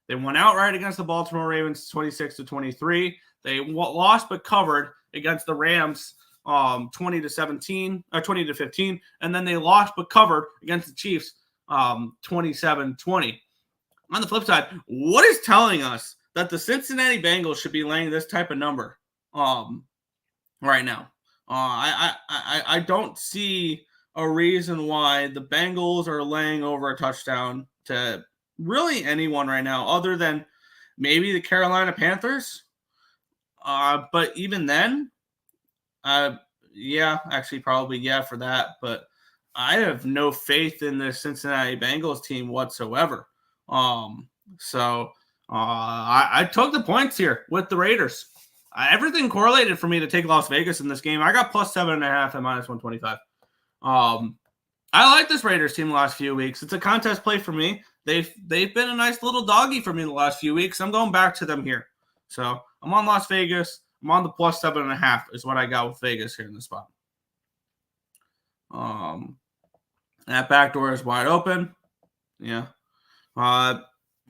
They won outright against the Baltimore Ravens 26-23. They lost but covered against the Rams 20-17 or 20-15, and then they lost but covered against the Chiefs 27-20. On the flip side, what is telling us that the Cincinnati Bengals should be laying this type of number right now? I don't see a reason why the Bengals are laying over a touchdown to really anyone right now other than maybe the Carolina Panthers. But even then, probably for that. But I have no faith in the Cincinnati Bengals team whatsoever. So I took the points here with the Raiders. Everything correlated for me to take Las Vegas in this game. I got plus 7.5 and minus 125. I like this Raiders team the last few weeks. It's a contest play for me. They've been a nice little doggy for me the last few weeks. I'm going back to them here. So I'm on Las Vegas. I'm on the plus 7.5 is what I got with Vegas here in the spot. That back door is wide open. Yeah.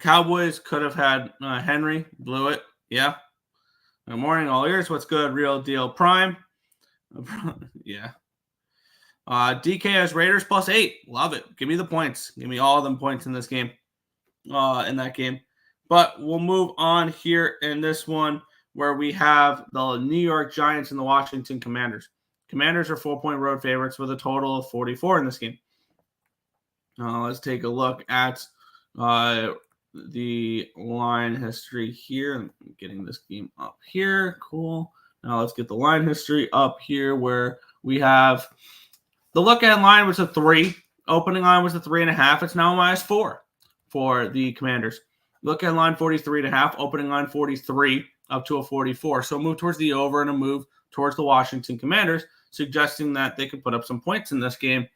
Cowboys could have had Henry. Blew it. Yeah. Good morning, all ears. What's good? Real deal prime. Yeah. DK has Raiders plus 8. Love it. Give me the points. Give me all of them points in this game. In that game. But we'll move on here in this one where we have the New York Giants and the Washington Commanders. Commanders are 4-point road favorites with a total of 44 in this game. Let's take a look at the line history here. I'm getting this game up here. Cool. Now let's get the line history up here where we have the look-ahead line was a 3. Opening line was a 3.5. It's now minus 4 for the Commanders. Look-ahead line 43.5. Opening line 43 up to a 44. So a move towards the over and a move towards the Washington Commanders, suggesting that they could put up some points in this game.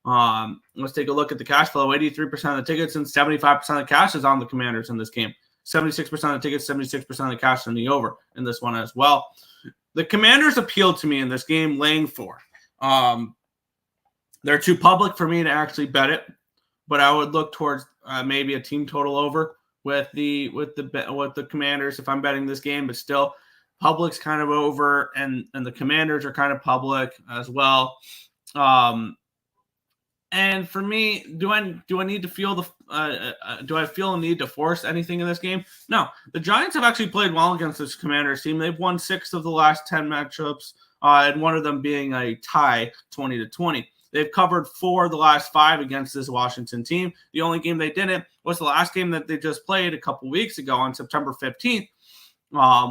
Let's take a look at the cash flow. 83% of the tickets and 75% of the cash is on the Commanders in this game. 76% of the tickets, 76% of the cash in the over in this one as well. The Commanders appealed to me in this game, laying 4. They're too public for me to actually bet it, but I would look towards maybe a team total over with the Commanders if I'm betting this game. But still, public's kind of over, and the Commanders are kind of public as well. And for me, do I need to feel do I feel a need to force anything in this game? No. The Giants have actually played well against this Commanders team. They've won 6 of the last 10 matchups, and one of them being a tie, 20-20. They've covered 4 of the last 5 against this Washington team. The only game they didn't was the last game that they just played a couple weeks ago on September 15th,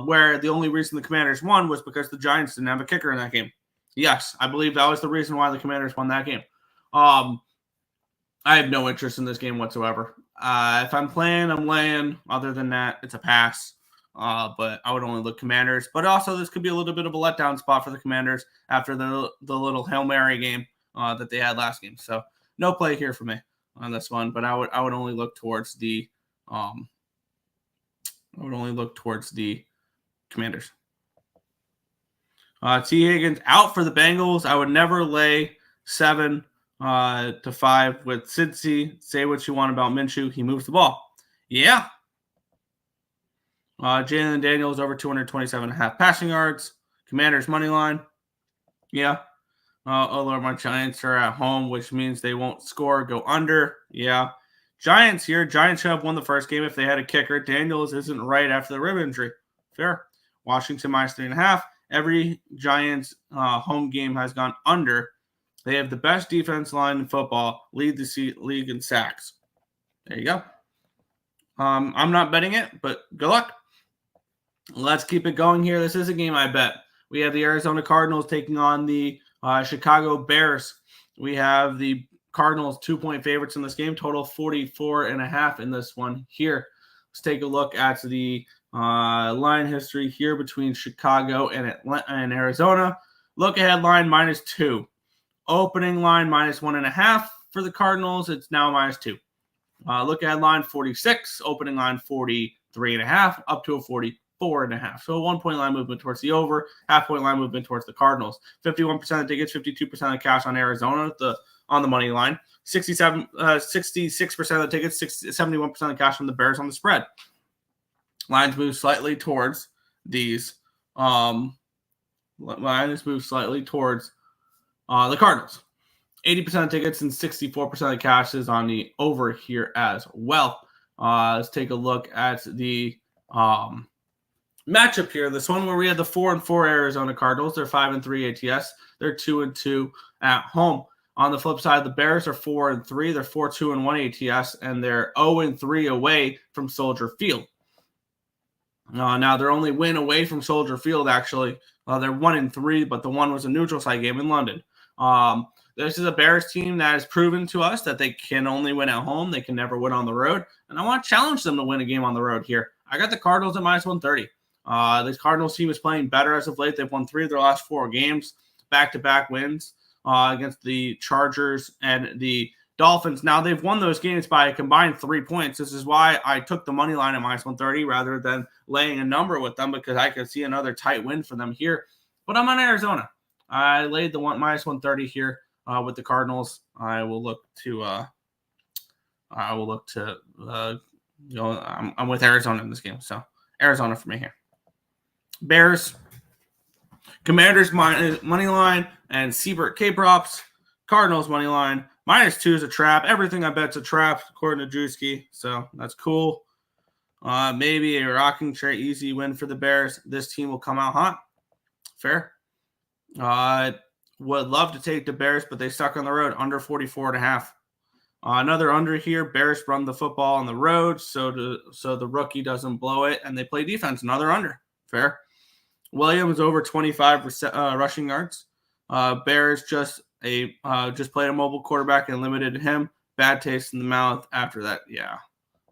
where the only reason the Commanders won was because the Giants didn't have a kicker in that game. Yes, I believe that was the reason why the Commanders won that game. I have no interest in this game whatsoever. If I'm playing, I'm laying. Other than that, it's a pass. But I would only look Commanders. But also, this could be a little bit of a letdown spot for the Commanders after the little Hail Mary game that they had last game. So no play here for me on this one. But I would only look towards the Commanders. T. Higgins out for the Bengals. I would never lay 7 to 5 with Cincy. Say what you want about Minshew. He moves the ball. Yeah. Jalen Daniels over 227.5 passing yards. Commanders money line. Yeah. Oh, Lord, my Giants are at home, which means they won't score. Go under. Yeah. Giants here. Giants should have won the first game if they had a kicker. Daniels isn't right after the rib injury. Fair. Washington minus 3.5. Every Giants home game has gone under. They have the best defense line in football, lead the league in sacks. There you go. I'm not betting it, but good luck. Let's keep it going here. This is a game I bet. We have the Arizona Cardinals taking on the Chicago Bears. We have the Cardinals 2-point favorites in this game, total 44.5 in this one here. Let's take a look at the line history here between Chicago and Arizona. Look ahead line -2. Opening line -1.5 for the Cardinals. It's now -2. Look ahead line 46. Opening line 43.5 up to a 44.5. So a 1-point line movement towards the over, half-point line movement towards the Cardinals. 51% of tickets, 52% of cash on Arizona on the money line. 66% of the tickets, 71% of cash on the Bears on the spread. Lines move slightly towards these. Lines move slightly towards the Cardinals. 80% of tickets and 64% of cash is on the over here as well. Let's take a look at the matchup here. This one where we had the 4-4 Arizona Cardinals. They're 5-3 ATS. They're 2-2 at home. On the flip side, the Bears are 4-3. They're 4-2-1 ATS, and they're 0-3 away from Soldier Field. Now, their only win away from Soldier Field, actually, they're 1-3, but the one was a neutral site game in London. This is a Bears team that has proven to us that they can only win at home. They can never win on the road. And I want to challenge them to win a game on the road here I got the Cardinals at minus 130. The Cardinals team is playing better as of late. They've won 3 of their last 4 games, back-to-back wins against the Chargers and the Dolphins. Now, they've won those games by a combined 3 points. This is why I took the money line at minus 130 rather than laying a number with them, because I could see another tight win for them here. But I'm on Arizona. I laid the minus 130 here with the Cardinals. I'm with Arizona in this game. So Arizona for me here. Bears, Commanders money line, and Siebert K props. Cardinals money line. -2 is a trap. Everything I bet's a trap, according to Drewski. So that's cool. Maybe a rocking chair easy win for the Bears. This team will come out hot. Fair. Would love to take the Bears, but they stuck on the road under 44.5. Another under here. Bears run the football on the road, so the rookie doesn't blow it, and they play defense. Another under. Fair. Williams over 25 rushing yards. Bears just played a mobile quarterback and limited him. Bad taste in the mouth after that. Yeah,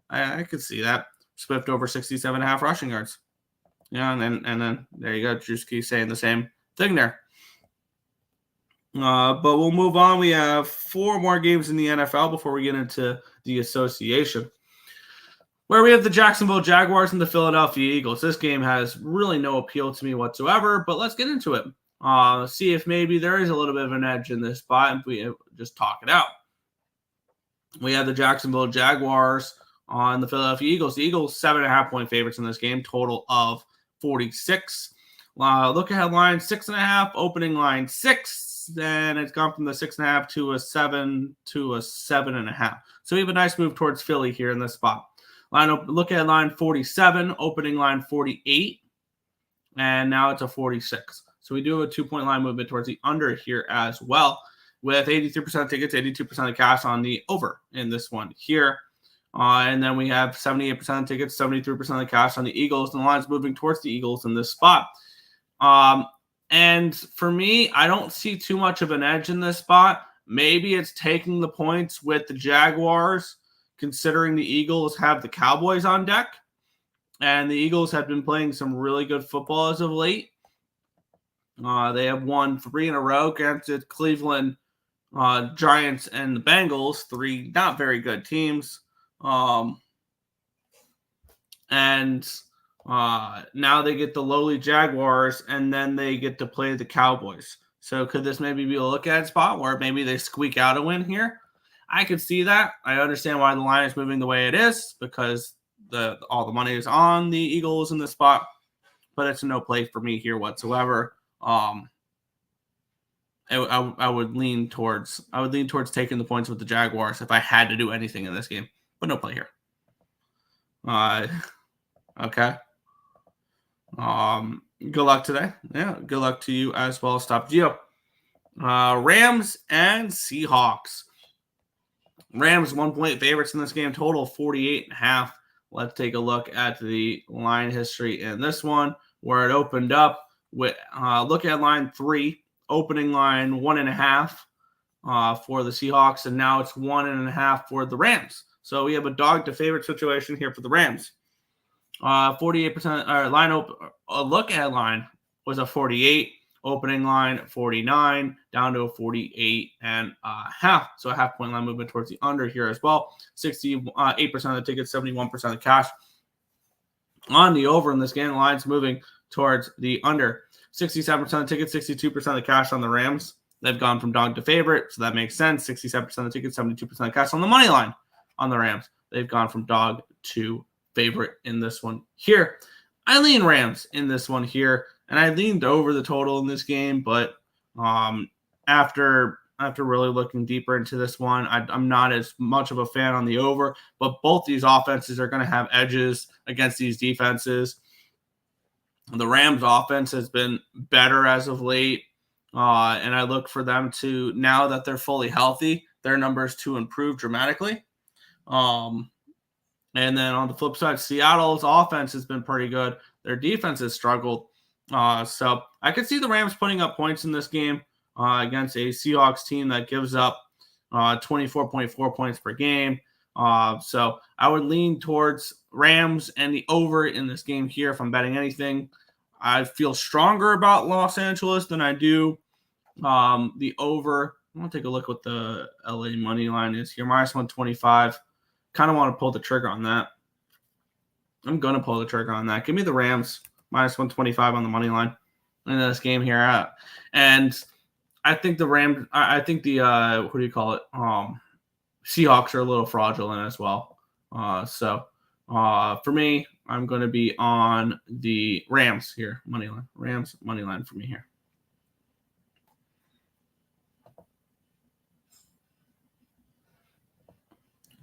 I could see that. Swift over 67.5 rushing yards. Yeah, and then there you go. Drewski saying the same thing there. But we'll move on. We have 4 more games in the NFL before we get into the association, where we have the Jacksonville Jaguars and the Philadelphia Eagles. This game has really no appeal to me whatsoever, but let's get into it. See if maybe there is a little bit of an edge in this spot, and we just talk it out. We have the Jacksonville Jaguars on the Philadelphia Eagles. The Eagles 7.5-point favorites in this game, total of 46. Look ahead line 6.5, opening line 6. Then it's gone from the 6.5 to a 7 to a 7.5. So we have a nice move towards Philly here in this spot. Look at line 47, opening line 48, and now it's a 46. So we do have a 2-point line movement towards the under here as well, with 83% tickets, 82% of cash on the over in this one here. And then we have 78% of tickets, 73% of cash on the Eagles, and the line's moving towards the Eagles in this spot. And for me, I don't see too much of an edge in this spot. Maybe it's taking the points with the Jaguars, considering the Eagles have the Cowboys on deck. And the Eagles have been playing some really good football as of late. They have won 3 in a row against the Cleveland Giants and the Bengals, 3 not very good teams. Now they get the lowly Jaguars, and then they get to play the Cowboys. So could this maybe be a look-at spot where maybe they squeak out a win here? I could see that. I understand why the line is moving the way it is, because all the money is on the Eagles in this spot, but it's a no play for me here whatsoever. I would lean towards taking the points with the Jaguars if I had to do anything in this game, but no play here. Okay. Good luck today. Yeah, good luck to you as well. Stop Gio. Rams and Seahawks. Rams 1-point favorites in this game, total 48.5. Let's take a look at the line history in this one, where it opened up with look at line 3, opening line 1.5 for the Seahawks, and now it's 1.5 for the Rams. So we have a dog to favorite situation here for the Rams. 48% line look ahead line was a 48, opening line 49, down to a 48.5. So a half-point line movement towards the under here as well. 68% of the tickets, 71% of the cash on the over in this game. The line's moving towards the under. 67% of the tickets, 62% of the cash on the Rams. They've gone from dog to favorite, so that makes sense. 67% of the tickets, 72% of the cash on the money line on the Rams. They've gone from dog to favorite in this one here. I lean Rams in this one here, and I leaned over the total in this game, but after really looking deeper into this one, I'm not as much of a fan on the over, but both these offenses are going to have edges against these defenses. The Rams offense has been better as of late, and I look for them to, now that they're fully healthy, their numbers to improve dramatically. And then on the flip side, Seattle's offense has been pretty good. Their defense has struggled. So I could see the Rams putting up points in this game against a Seahawks team that gives up 24.4 points per game. So I would lean towards Rams and the over in this game here. If I'm betting anything, I feel stronger about Los Angeles than I do the over. I'm going to take a look what the LA money line is here. Minus 125. Kind of want to pull the trigger on that. I'm going to pull the trigger on that. Give me the Rams minus 125 on the money line in this game here. And I think the Rams, I think the, what do you call it? Seahawks are a little fraudulent as well. So for me, I'm going to be on the Rams here, money line. Rams money line for me here.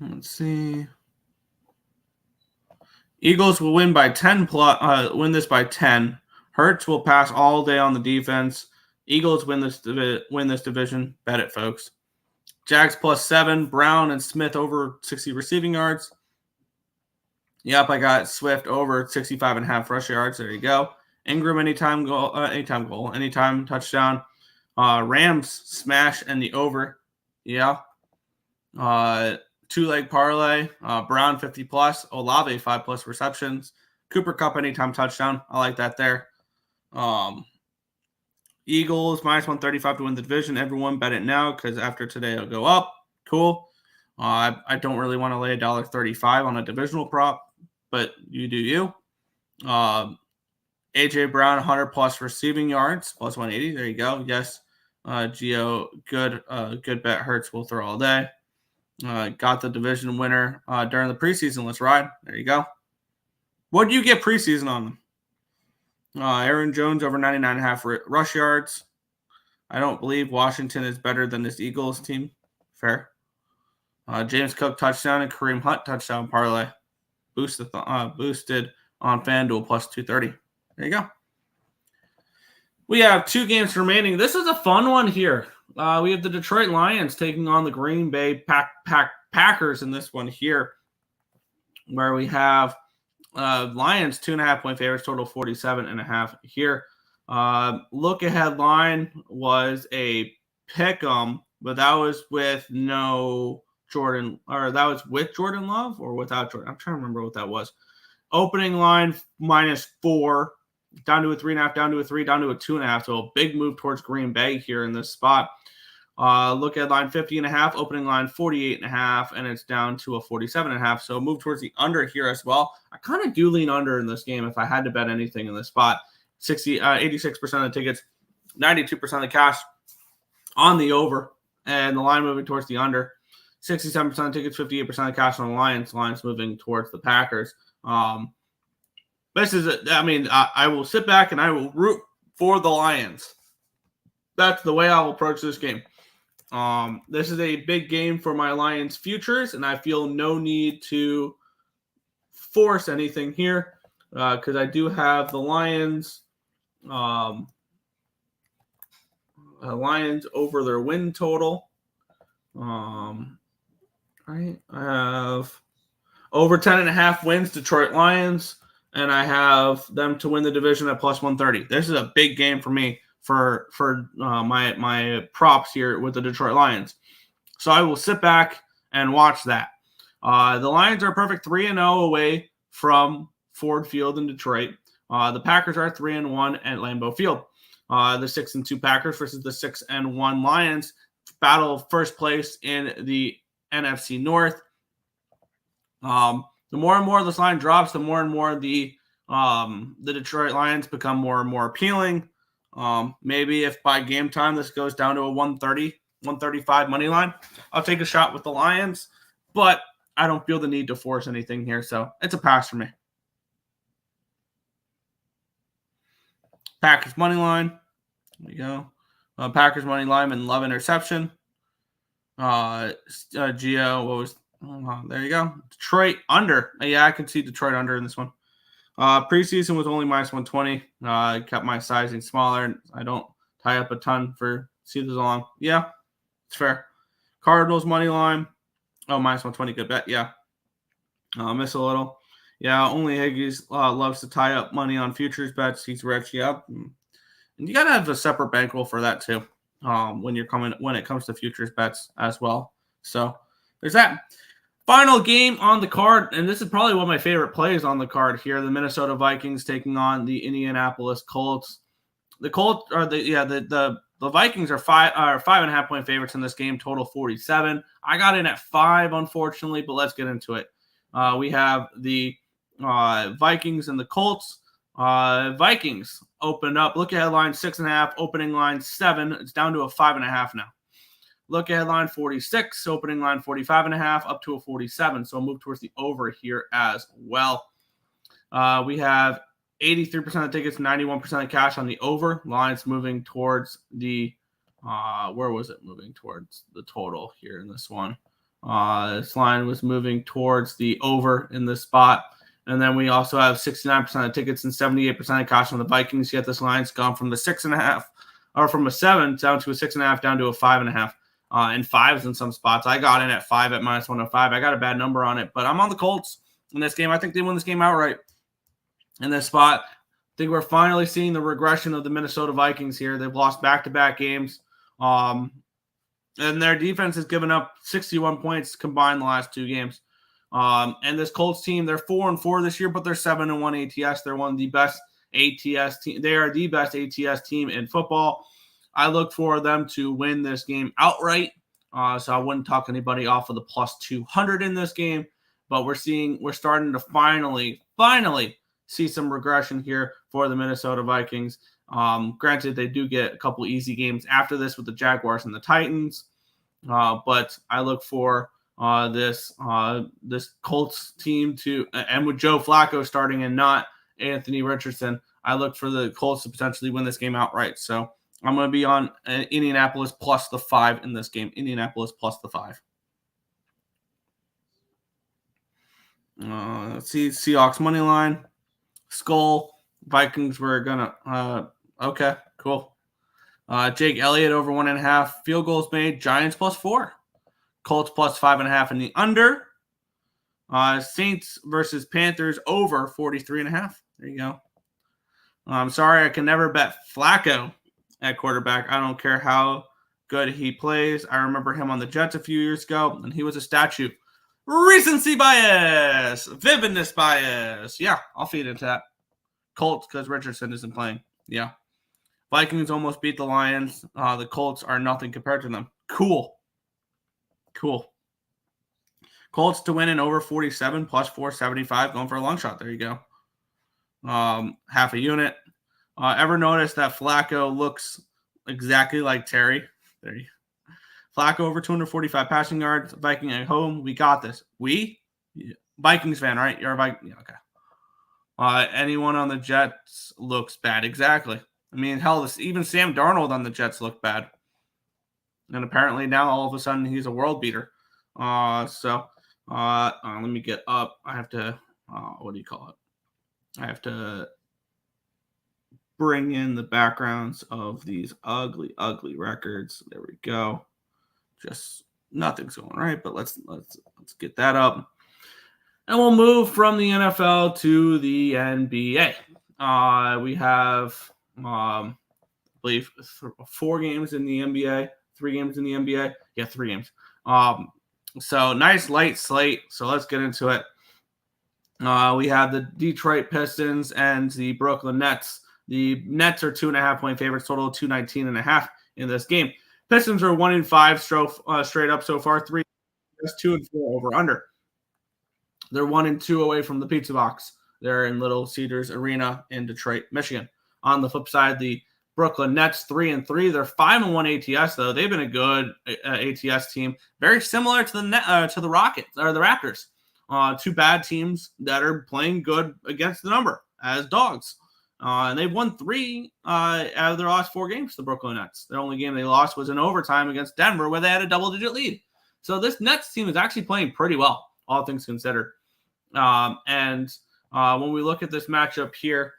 Let's see. Eagles will win by 10 plus. Win this by 10. Hurts will pass all day on the defense. Eagles win this division. Bet it, folks. Jags plus 7. Brown and Smith over 60 receiving yards. Yep, I got Swift over 65.5 rush yards. There you go. Ingram anytime touchdown. Rams smash and the over. Yeah. Two-leg parlay. Brown 50 plus. Olave 5 plus receptions. Cooper Kupp anytime touchdown. I like that there. Eagles minus 135 to win the division. Everyone bet it now because after today it'll go up. Cool. I don't really want to lay $1.35 on a divisional prop, but you do you. AJ Brown 100 plus receiving yards plus 180. There you go. Yes. Gio good bet. Hurts will throw all day. Got the division winner during the preseason. Let's ride. There you go. What do you get preseason on them? Aaron Jones over 99.5 rush yards. I don't believe Washington is better than this Eagles team. Fair. James Cook touchdown and Kareem Hunt touchdown parlay. Boosted on FanDuel plus 230. There you go. We have 2 games remaining. This is a fun one here. We have the Detroit Lions taking on the Green Bay Packers in this one here, where we have Lions 2.5-point favorites, total 47.5 here. Look ahead line was a pick 'em, but that was with no Jordan, or that was with Jordan Love or without Jordan. I'm trying to remember what that was. Opening line -4, down to a 3.5, down to a 3, down to a 2.5. So a big move towards Green Bay here in this spot. Look at line 50.5, opening line 48.5, and it's down to a 47.5. So move towards the under here as well. I kind of do lean under in this game if I had to bet anything in this spot. 86% of the tickets, 92% of the cash on the over, and the line moving towards the under. 67% of the tickets, 58% of the cash on the Lions. Lions moving towards the Packers. This is, I will sit back and I will root for the Lions. That's the way I will approach this game. This is a big game for my Lions futures, and I feel no need to force anything here because I do have the Lions over their win total. I have over 10.5 wins, Detroit Lions, and I have them to win the division at plus 130. This is a big game for me for my props here with the Detroit Lions. So I will sit back and watch that. The Lions are a perfect 3-0 away from Ford Field in Detroit. The Packers are 3-1 at Lambeau Field. The 6-2 Packers versus the 6-1 Lions battle first place in the NFC North. The more and more this line drops, the more and more the Detroit Lions become more and more appealing. Maybe if by game time this goes down to a 130, 135 money line, I'll take a shot with the Lions, but I don't feel the need to force anything here, so it's a pass for me. Packers money line. There we go. Packers money line and Love interception. Gio, what was? There you go. Detroit under. Yeah, I can see Detroit under in this one. Preseason was only minus 120. I kept my sizing smaller. I don't tie up a ton for seasons long. Yeah, it's fair. Cardinals money line. Oh, minus 120. Good bet. Yeah. Miss a little. Yeah, only Higgies loves to tie up money on futures bets. He's rich. Yep. And you got to have a separate bankroll for that too. When it comes to futures bets as well. So there's that. Final game on the card, and this is probably one of my favorite plays on the card here. The Minnesota Vikings taking on the Indianapolis Colts. The Colts are the Vikings are 5.5 point favorites in this game, total 47. I got in at 5, unfortunately, but let's get into it. We have the Vikings and the Colts. Vikings opened up. Look at headline 6.5, opening line 7. It's down to a 5.5 now. Look at headline 46, opening line 45.5, up to a 47. So I'll move towards the over here as well. We have 83% of tickets, 91% of cash on the over. Line's moving towards the where was it moving towards the total here in this one? This line was moving towards the over in this spot. And then we also have 69% of tickets and 78% of cash on the Vikings. Yet this line's gone from the 6.5 or from a 7 down to a 6.5 down to a 5.5. And 5s in some spots. I got in at 5 at minus 105. I got a bad number on it, but I'm on the Colts in this game. I think they win this game outright in this spot. I think we're finally seeing the regression of the Minnesota Vikings here. They've lost back-to-back games. And their defense has given up 61 points combined the last 2 games. And this Colts team, they're 4-4 this year, but they're 7-1 ATS. They're one of the best ATS team. They are the best ATS team in football. I look for them to win this game outright. So I wouldn't talk anybody off of the plus 200 in this game, but we're starting to finally see some regression here for the Minnesota Vikings. Granted, they do get a couple easy games after this with the Jaguars and the Titans. But I look for this Colts team to, and with Joe Flacco starting and not Anthony Richardson, I look for the Colts to potentially win this game outright. So I'm going to be on Indianapolis plus the 5 in this game. Indianapolis plus the 5. Let's see. Seahawks money line. Skull. Vikings we're going to okay, cool. Jake Elliott over 1.5. Field goals made. Giants plus 4. Colts plus 5.5 in the under. Saints versus Panthers over 43.5. There you go. I'm sorry I can never bet Flacco at quarterback. I don't care how good he plays. I remember him on the Jets a few years ago, and he was a statue. Recency bias, vividness bias. Yeah, I'll feed into that. Colts because Richardson isn't playing. Yeah. Vikings almost beat the Lions. The Colts are nothing compared to them. Cool. Colts to win in over 47 plus 475. Going for a long shot. There you go. Half a unit. Ever notice that Flacco looks exactly like Terry? There you go. Flacco over 245 passing yards. Viking at home. We got this. We? Yeah. Vikings fan, right? You're a Viking. Yeah, okay. Anyone on the Jets looks bad. Exactly. I mean, hell, even Sam Darnold on the Jets looked bad. And apparently now all of a sudden he's a world beater. Let me get up. I have to, what do you call it? I have to bring in the backgrounds of these ugly records. There we go. Just nothing's going right, but let's get that up. And we'll move from the NFL to the NBA. We have, I believe, 4 games in the NBA, 3 games in the NBA. Yeah, 3 games. So nice light slate. So let's get into it. We have the Detroit Pistons and the Brooklyn Nets. The Nets are 2.5 point favorites, total of 219.5 in this game. Pistons are 1-5 straight up so far. 3, 2-4 over under. They're 1-2 away from the pizza box. They're in Little Cedars Arena in Detroit, Michigan. On the flip side, the Brooklyn Nets 3-3. They're 5-1 ATS though. They've been a good ATS team, very similar to the Rockets or the Raptors. 2 bad teams that are playing good against the number as dogs. And they've won 3 out of their last 4 games, the Brooklyn Nets. Their only game they lost was in overtime against Denver, where they had a double-digit lead. So this Nets team is actually playing pretty well, all things considered. When we look at this matchup here,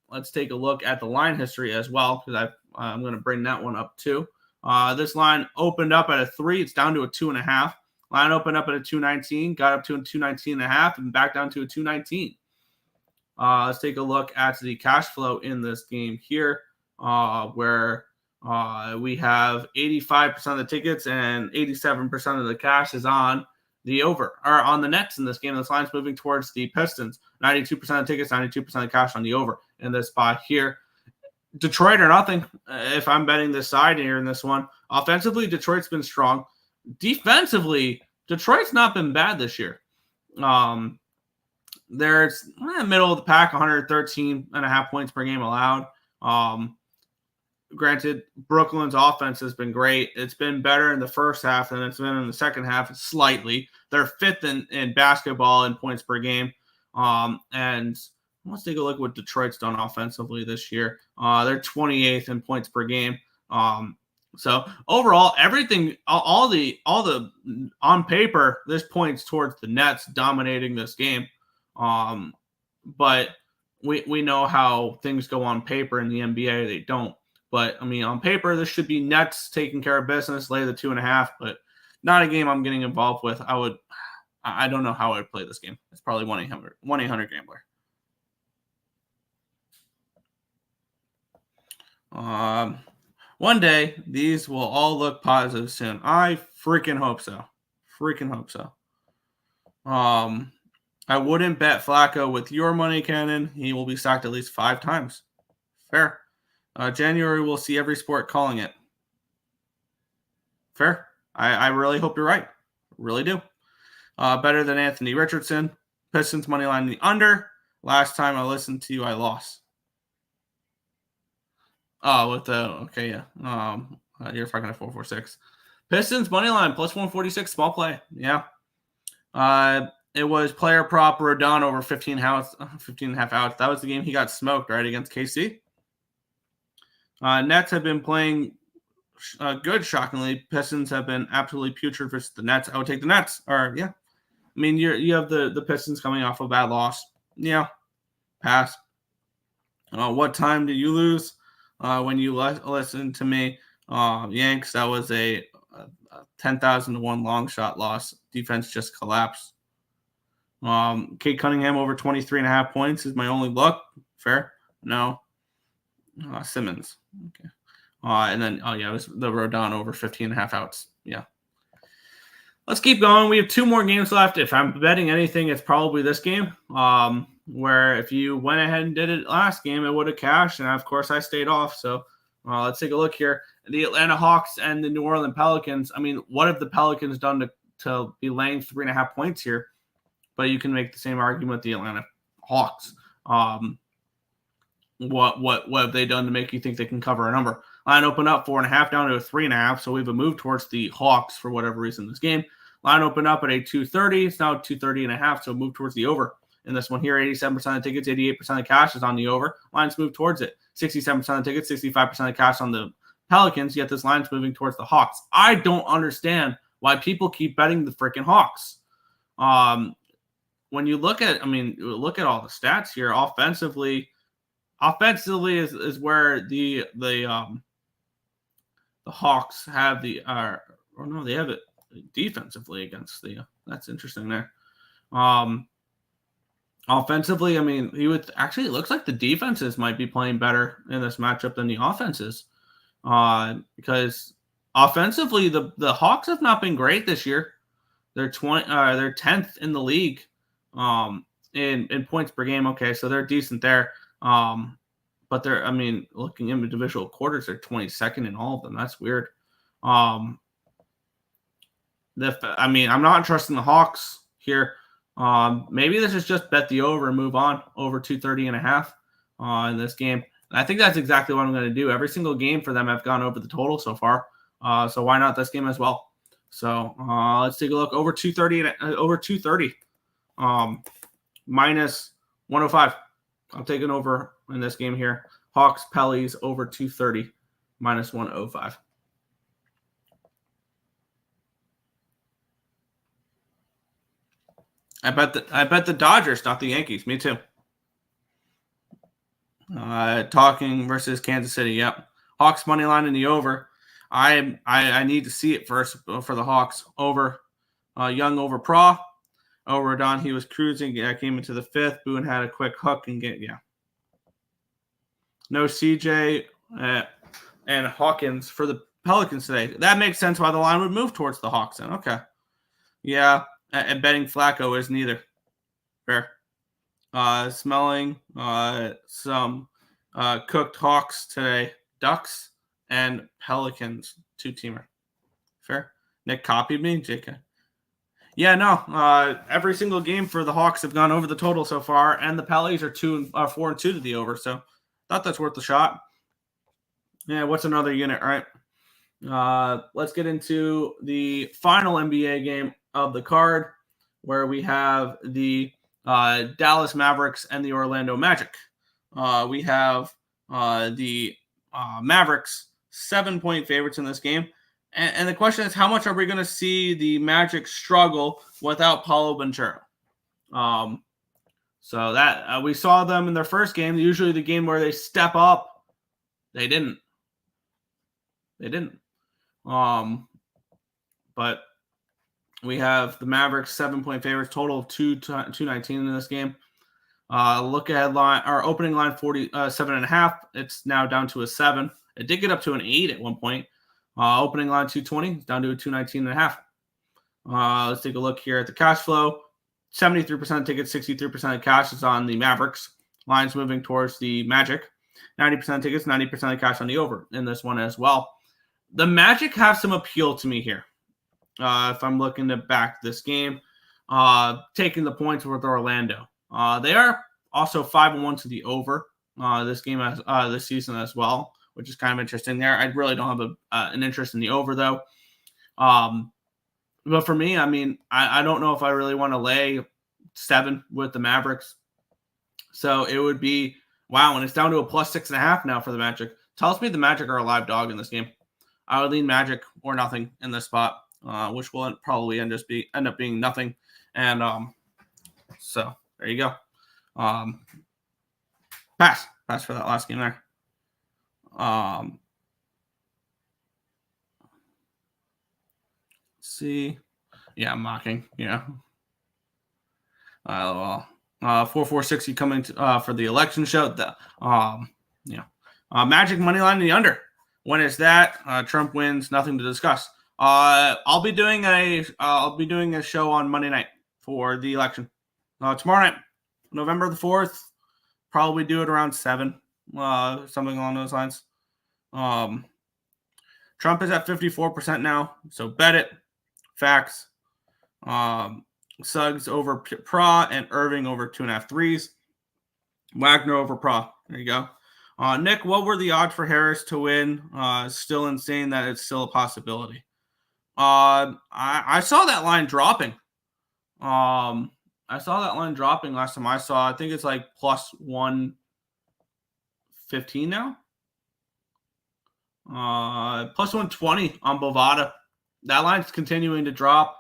let's take a look at the line history as well, because I'm going to bring that one up too. This line opened up at a 3. It's down to a 2.5. Line opened up at a 219, got up to a 219.5, and back down to a 219. Let's take a look at the cash flow in this game here, where we have 85% of the tickets and 87% of the cash is on the over or on the Nets in this game. This line's moving towards the Pistons. 92% of tickets, 92% of cash on the over in this spot here. Detroit or nothing. If I'm betting this side here in this one, offensively, Detroit's been strong. Defensively, Detroit's not been bad this year. There's middle of the pack, 113.5 points per game allowed. Granted, Brooklyn's offense has been great. It's been better in the first half than it's been in the second half slightly. They're fifth in basketball in points per game. And let's take a look at what Detroit's done offensively this year. They're 28th in points per game. So overall, everything, all the on paper, this points towards the Nets dominating this game. But we know how things go on paper in the NBA. They don't. But, I mean, on paper, this should be Nets taking care of business, lay the 2.5, but not a game I'm getting involved with. I don't know how I would play this game. It's probably 1-800 Gambler. One day, these will all look positive soon. I freaking hope so. I wouldn't bet Flacco with your money, Cannon. He will be sacked at least 5 times. Fair. January, we'll see every sport calling it. Fair. I really hope you're right. Really do. Better than Anthony Richardson. Pistons money line the under. Last time I listened to you, I lost. Oh, okay, yeah. You're fucking at 446. Pistons money line plus 146, small play. Yeah. It was player prop Rodon over 15.5 outs. That was the game he got smoked, right, against KC. Nets have been playing good, shockingly. Pistons have been absolutely putrid versus the Nets. I would take the Nets. Or, yeah. I mean, you have the Pistons coming off a bad loss. Yeah. Pass. What time did you lose? When you listened to me, Yanks, that was a 10,000 to 1 long shot loss. Defense just collapsed. Kate Cunningham over 23.5 points is my only look. Fair? No. Simmons. Okay. And then, it was the Rodon over 15.5 outs. Yeah. Let's keep going. We have 2 more games left. If I'm betting anything, it's probably this game. Where if you went ahead and did it last game, it would have cashed. And, of course, I stayed off. So, let's take a look here. The Atlanta Hawks and the New Orleans Pelicans. I mean, what have the Pelicans done to be laying 3.5 points here? But you can make the same argument with the Atlanta Hawks. What have they done to make you think they can cover a number? Line opened up 4.5 down to a 3.5. So we have a move towards the Hawks for whatever reason this game. Line opened up at a 230. It's now 230.5. So move towards the over. In this one here, 87% of tickets, 88% of cash is on the over. Lines move towards it. 67% of tickets, 65% of cash on the Pelicans, yet this line's moving towards the Hawks. I don't understand why people keep betting the freaking Hawks. When you look at all the stats here, offensively is where the Hawks have they have it defensively against that's interesting there. Offensively, I mean, it looks like the defenses might be playing better in this matchup than the offenses. Because offensively, the Hawks have not been great this year. They're 10th in the league in points per game. Okay, so they're decent there. But looking in individual quarters, they're 22nd in all of them. That's weird. I'm not trusting the Hawks here. Maybe this is just bet the over and move on over 230.5 in this game. And I think that's exactly what I'm going to do. Every single game for them, I've gone over the total so far. So why not this game as well? So let's take a look. Over 230. Minus 105. I'm taking over in this game here. Hawks, Parleys over 230. Minus 105. I bet the Dodgers, not the Yankees. Me too. Talking versus Kansas City. Yep. Hawks money line in the over. I need to see it first for the Hawks. Over. Young over Pra. Over Don. He was cruising. Yeah, came into the 5th. Boone had a quick hook and no CJ and Hawkins for the Pelicans today. That makes sense why the line would move towards the Hawks then. Okay. Yeah. And betting Flacco is neither. Fair. Smelling some cooked Hawks today. Ducks and Pelicans 2-teamer. Fair. Nick copied me, JK. Yeah, no. Every single game for the Hawks have gone over the total so far, and the Parleys are 4-2 to the over. So, thought that's worth the shot. Yeah, what's another unit, right? Let's get into the final NBA game of the card, where we have the Dallas Mavericks and the Orlando Magic. We have the Mavericks 7-point favorites in this game. And the question is, how much are we going to see the Magic struggle without Paulo Banchero? So that we saw them in their first game, usually the game where they step up. They didn't. But we have the Mavericks 7-point favorites, total of 219 in this game. Look at headline, our opening line 47.5. It's now down to a 7. It did get up to an 8 at one point. Opening line 220, down to a 219.5. Let's take a look here at the cash flow. 73% of tickets, 63% of cash is on the Mavericks. Lines moving towards the Magic. 90% of tickets, 90% of cash on the over in this one as well. The Magic have some appeal to me here. If I'm looking to back this game, taking the points with Orlando. They are also 5-1 to the over this season as well, which is kind of interesting there. I really don't have an interest in the over, though. But for me, I mean, I don't know if I really want to lay 7 with the Mavericks. So it would be, wow, and it's down to a plus 6.5 now for the Magic. Tells me the Magic are a live dog in this game. I would lean Magic or nothing in this spot, which will probably end up being nothing. And so there you go. Pass for that last game there. See, yeah, I'm mocking. Yeah. 4460 coming for the election show. Magic money line in the under. When is that? Trump wins. Nothing to discuss. I'll be doing a show on Monday night for the election. Tomorrow night, November the 4th. Probably do it around 7. Something along those lines. Trump is at 54% now, so bet it. Facts. Suggs over Pra and Irving over 2.5 threes. Wagner over Pra. There you go. Nick, what were the odds for Harris to win? Still insane that it's still a possibility. I saw that line dropping. I saw that line dropping last time I saw. I think it's like plus 115 now. Plus 120 on Bovada. That line's continuing to drop.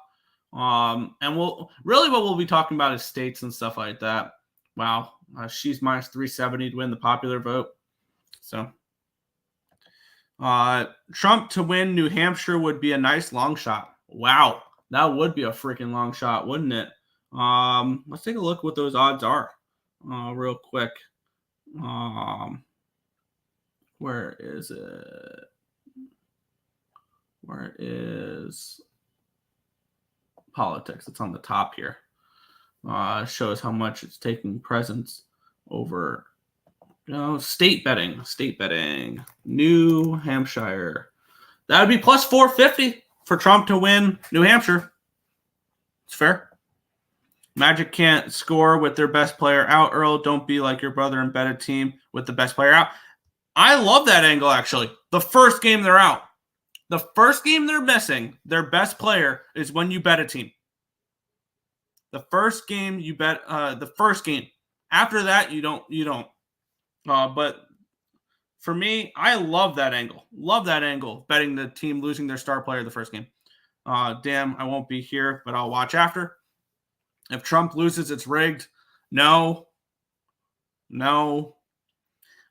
And what we'll be talking about is states and stuff like that. Wow. She's minus 370 to win the popular vote. So, Trump to win New Hampshire would be a nice long shot. Wow. That would be a freaking long shot, wouldn't it? Let's take a look what those odds are real quick. Where is it? Where is politics? It's on the top here. Shows how much it's taking presence over state betting. New Hampshire. That would be plus 450 for Trump to win New Hampshire. It's fair. Magic can't score with their best player out. Earle, don't be like your brother and bet a team with the best player out. I love that angle, actually. The first game they're out. The first game they're missing, their best player, is when you bet a team. The first game you bet, the first game. After that, you don't. But for me, I love that angle. Love that angle, betting the team losing their star player the first game. Damn, I won't be here, but I'll watch after. If Trump loses, it's rigged. No.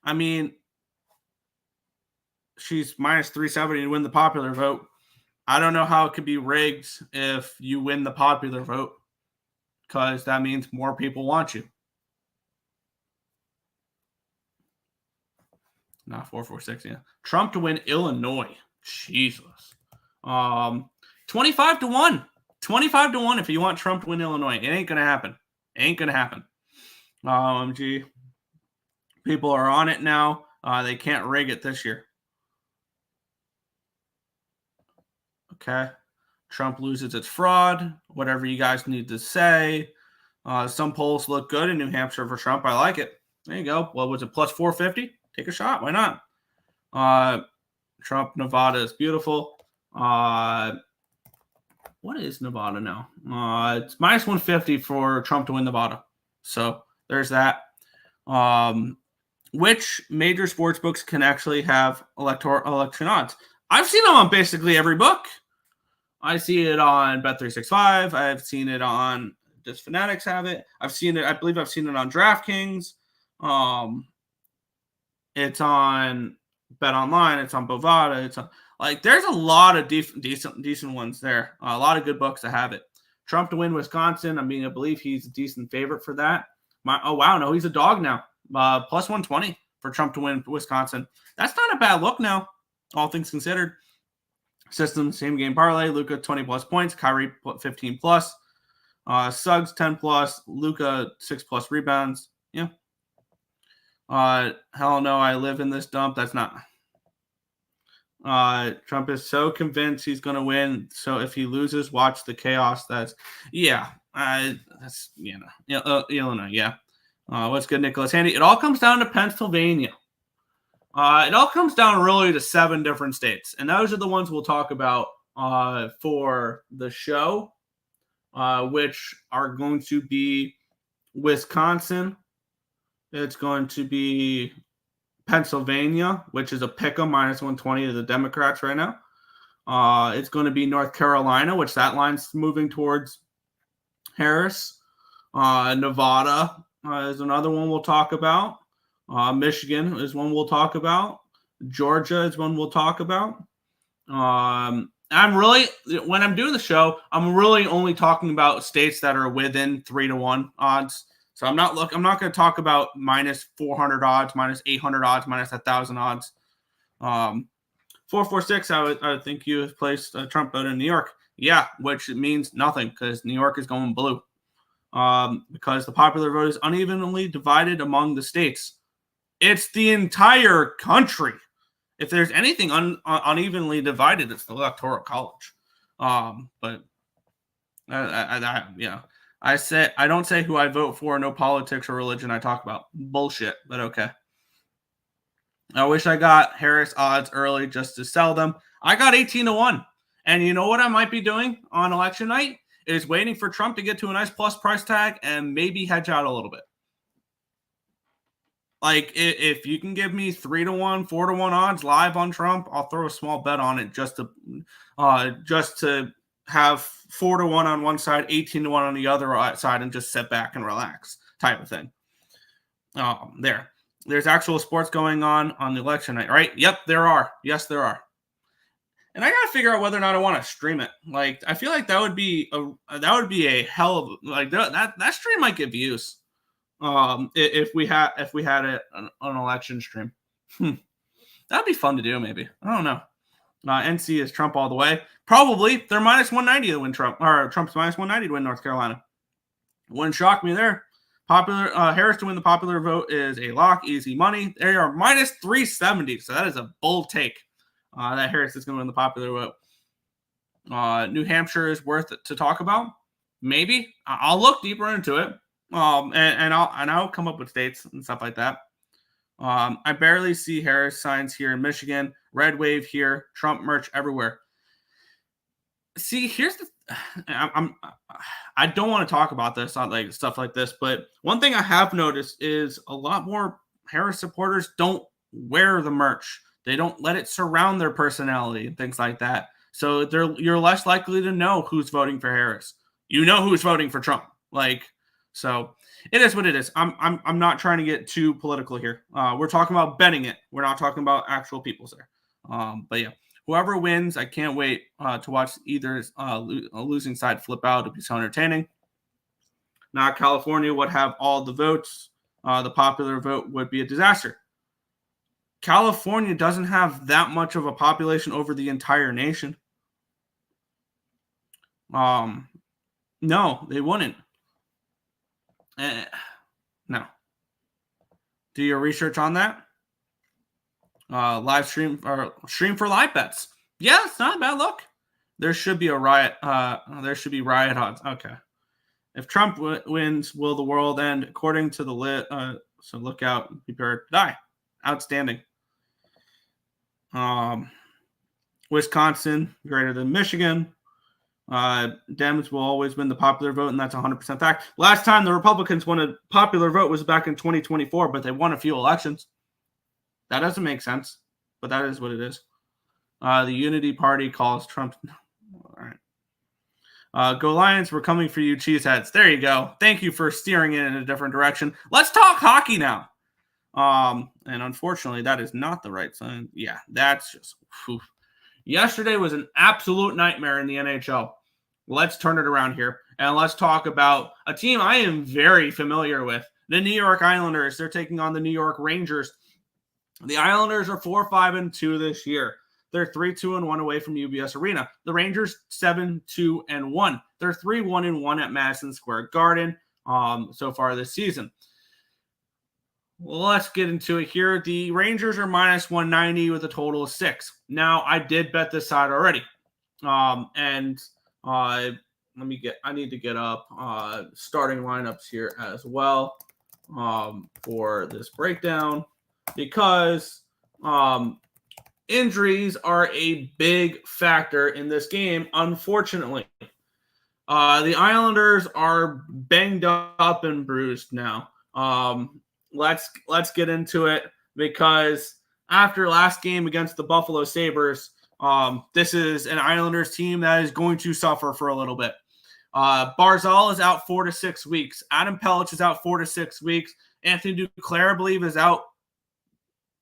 I mean, she's minus 370 to win the popular vote. I don't know how it could be rigged if you win the popular vote, because that means more people want you. Not 446, yeah. Trump to win Illinois. Jesus. 25-1. 25-1 if you want Trump to win Illinois. It ain't going to happen. Ain't going to happen. OMG. People are on it now. They can't rig it this year. Okay. Trump loses its fraud. Whatever you guys need to say. Some polls look good in New Hampshire for Trump. I like it. There you go. What was it? Plus 450? Take a shot. Why not? Trump, Nevada is beautiful. What is Nevada now? It's minus 150 for Trump to win Nevada. So there's that. Which major sports books can actually have election odds? I've seen them on basically every book. I see it on Bet365. I've seen it on Just Fanatics have it. I've seen it. I believe I've seen it on DraftKings. It's on Bet Online. It's on Bovada. It's on there's a lot of decent ones there. A lot of good books that have it. Trump to win Wisconsin. I believe he's a decent favorite for that. Oh wow, no, he's a dog now. Plus 120 for Trump to win Wisconsin. That's not a bad look now, all things considered. System, same game parlay. Luka 20 plus points. Kyrie 15 plus. Suggs 10 plus. Luka 6 plus rebounds. Yeah. Hell no, I live in this dump. That's not. Trump is so convinced he's going to win. So if he loses, watch the chaos. That's Illinois. Yeah. What's good, Nicholas Handy? It all comes down to Pennsylvania. It all comes down really to 7 different states, and those are the ones we'll talk about for the show, which are going to be Wisconsin. It's going to be Pennsylvania, which is a pick'em minus 120 to the Democrats right now. It's going to be North Carolina, which that line's moving towards Harris. Nevada is another one we'll talk about. Michigan is one we'll talk about. Georgia is one we'll talk about. When I'm doing the show, I'm really only talking about states that are within 3-1 odds. So I'm not going to talk about minus 400 odds, minus 800 odds, minus 1,000 odds. 446, I would think you have placed a Trump vote in New York. Yeah, which means nothing because New York is going blue. Because the popular vote is unevenly divided among the states. It's the entire country. If there's anything unevenly divided, it's the Electoral College. But I say I don't say who I vote for. No politics or religion I talk about. Bullshit, but okay. I wish I got Harris odds early just to sell them. I got 18-1. And you know what I might be doing on election night? Is waiting for Trump to get to a nice plus price tag and maybe hedge out a little bit. If you can give me 3-1, 4-1 odds live on Trump, I'll throw a small bet on it just to have 4-1 on one side, 18-1 on the other side, and just sit back and relax type of thing. There's actual sports going on the election night, right? Yep, there are. Yes, there are. And I gotta figure out whether or not I want to stream it. I feel like that would be a hell of that stream might get views. If we had an election stream, that'd be fun to do. Maybe I don't know. NC is Trump all the way. Probably they're minus 190 to win Trump, or Trump's minus 190 to win North Carolina. Wouldn't shock me there. Popular Harris to win the popular vote is a lock, easy money. They are minus 370, so that is a bold take. That Harris is going to win the popular vote. New Hampshire is worth it to talk about. Maybe I'll look deeper into it. And I'll come up with states and stuff like that. I barely see Harris signs here in Michigan. Red wave here. Trump merch everywhere. See, here's the. I don't want to talk about this on stuff like this, but one thing I have noticed is a lot more Harris supporters don't wear the merch. They don't let it surround their personality and things like that. So you're less likely to know who's voting for Harris. You know who's voting for Trump. So it is what it is. I'm not trying to get too political here. We're talking about betting it. We're not talking about actual people's there. But yeah, whoever wins, I can't wait to watch either a losing side flip out. It'll be so entertaining. Now California would have all the votes. The popular vote would be a disaster. California doesn't have that much of a population over the entire nation. No, they wouldn't. No. Do your research on that. Live stream or stream for live bets. Yeah, it's not a bad look. There should be a riot. There should be riot odds. Okay. If Trump wins, will the world end? According to the lit. So look out. Be prepared to die. Outstanding. Wisconsin greater than Michigan. Dems will always win the popular vote, and that's 100% fact. Last time the Republicans won a popular vote was back in 2024, but they won a few elections. That doesn't make sense, but that is what it is. The Unity Party calls Trump. All right. Go Lions, we're coming for you, cheeseheads. There you go. Thank you for steering it in a different direction. Let's talk hockey now. And unfortunately, that is not the right sign. Yeah, that's just... Whew. Yesterday was an absolute nightmare in the NHL. Let's turn it around here, and let's talk about a team I am very familiar with, the New York Islanders. They're taking on the New York Rangers. The Islanders are 4-5-2 this year. They're 3-2-1 away from UBS Arena. The Rangers 7-2-1. They're 3-1-1 at Madison Square Garden so far this season. Well, let's get into it here. The Rangers are minus 190 with a total of 6. Now, I did bet this side already. I need to get up starting lineups here as well for this breakdown, because injuries are a big factor in this game, unfortunately. The Islanders are banged up and bruised now. Let's get into it, because after last game against the Buffalo Sabres, this is an Islanders team that is going to suffer for a little bit. Barzal is out 4 to 6 weeks. Adam Pelech is out 4 to 6 weeks. Anthony Duclair, I believe, is out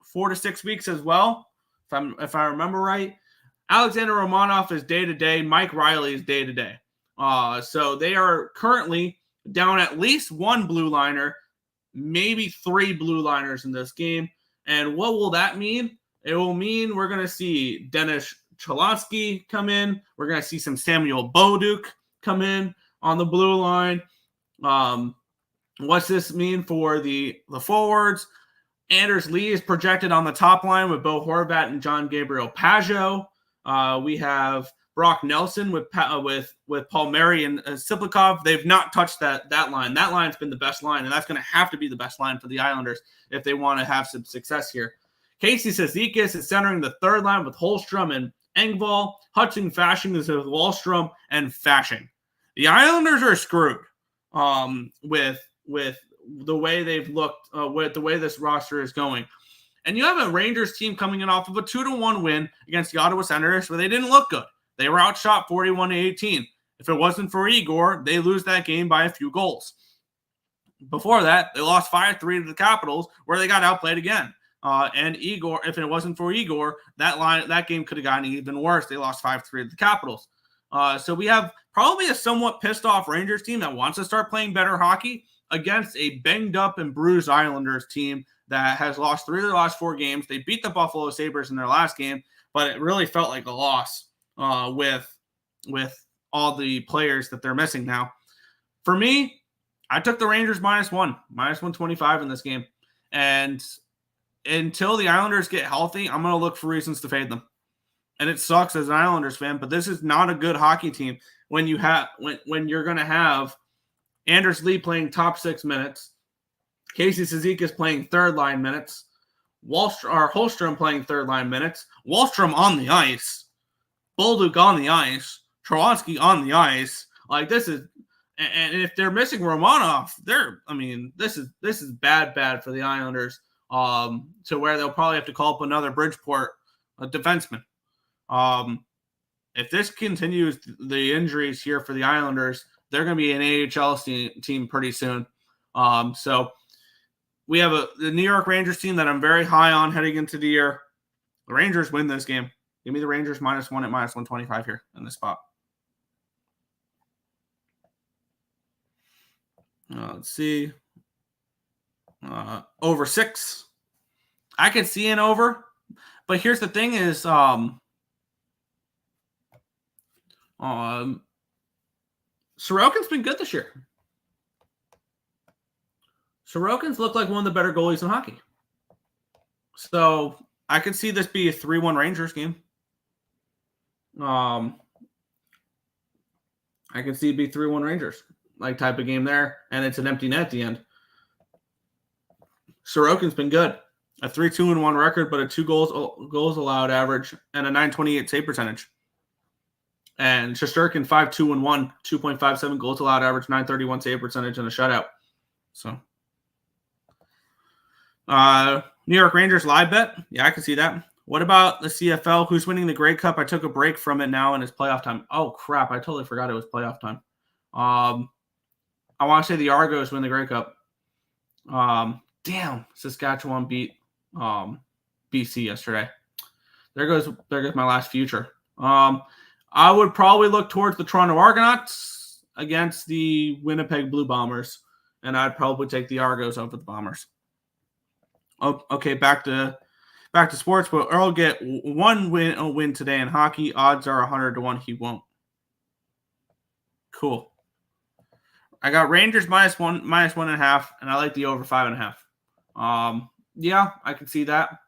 4 to 6 weeks as well, if I remember right. Alexander Romanov is day-to-day. Mike Riley is day-to-day. So they are currently down at least one blue liner, maybe 3 blue liners in this game. And what will that mean? It will mean we're going to see Dennis Cholonsky come in. We're going to see some Samuel Bolduc come in on the blue line. What's this mean for the forwards? Anders Lee is projected on the top line with Bo Horvat and John Gabriel Pageau. We have Brock Nelson with Palmieri and Siplikov. They've not touched that line. That line's been the best line, and that's going to have to be the best line for the Islanders if they want to have some success here. Casey Cizikas is centering the third line with Holmstrom and Engvall. Hudson Fasching is with Wallstrom and Fasching. The Islanders are screwed with the way they've looked, with the way this roster is going. And you have a Rangers team coming in off of a 2-1 win against the Ottawa Senators, where they didn't look good. They were outshot 41-18. If it wasn't for Igor, they lose that game by a few goals. Before that, they lost 5-3 to the Capitals, where they got outplayed again. And Igor, if it wasn't for Igor, that game could have gotten even worse. They lost 5-3 to the Capitals. So we have probably a somewhat pissed off Rangers team that wants to start playing better hockey against a banged up and bruised Islanders team that has lost 3 of their last 4 games. They beat the Buffalo Sabres in their last game, but it really felt like a loss with all the players that they're missing now. For me, I took the Rangers minus 125 in this game. And until the Islanders get healthy, I'm going to look for reasons to fade them. And it sucks as an Islanders fan, but this is not a good hockey team when you're going to have Anders Lee playing top 6 minutes, Casey Cizikas playing third line minutes, Holmstrom playing third line minutes, Wallstrom on the ice, Bolduc on the ice, Cholonsky on the ice. Like, this is, and if they're missing Romanov, this is bad for the Islanders. To where they'll probably have to call up another Bridgeport defenseman. If this continues, the injuries here for the Islanders, they're going to be an AHL team pretty soon. So we have the New York Rangers team that I'm very high on heading into the year. The Rangers win this game. Give me the Rangers minus 1 at minus 125 here in this spot. Let's see. Over 6. I could see an over, but here's the thing is, Sorokin's been good this year. Sorokin's looked like one of the better goalies in hockey. So I could see this be a 3-1 Rangers game. I can see it be 3-1 Rangers, like type of game there, and it's an empty net at the end. Sorokin's been good. A 3-2-1 record, but a 2 goals allowed average and a .928 save percentage. And Shesterkin 5-2-1, 2.57 goals allowed average, .931 save percentage, and a shutout. So, New York Rangers live bet. Yeah, I can see that. What about the CFL? Who's winning the Grey Cup? I took a break from it now, and it's playoff time. Oh crap! I totally forgot it was playoff time. I want to say the Argos win the Grey Cup. Damn, Saskatchewan beat BC yesterday. There goes my last future. I would probably look towards the Toronto Argonauts against the Winnipeg Blue Bombers, and I'd probably take the Argos over the Bombers. Okay, back to sports. But Earle get a win today in hockey. Odds are 100-1. He won't. Cool. I got Rangers -1.5, and I like the over 5.5. Yeah, I can see that.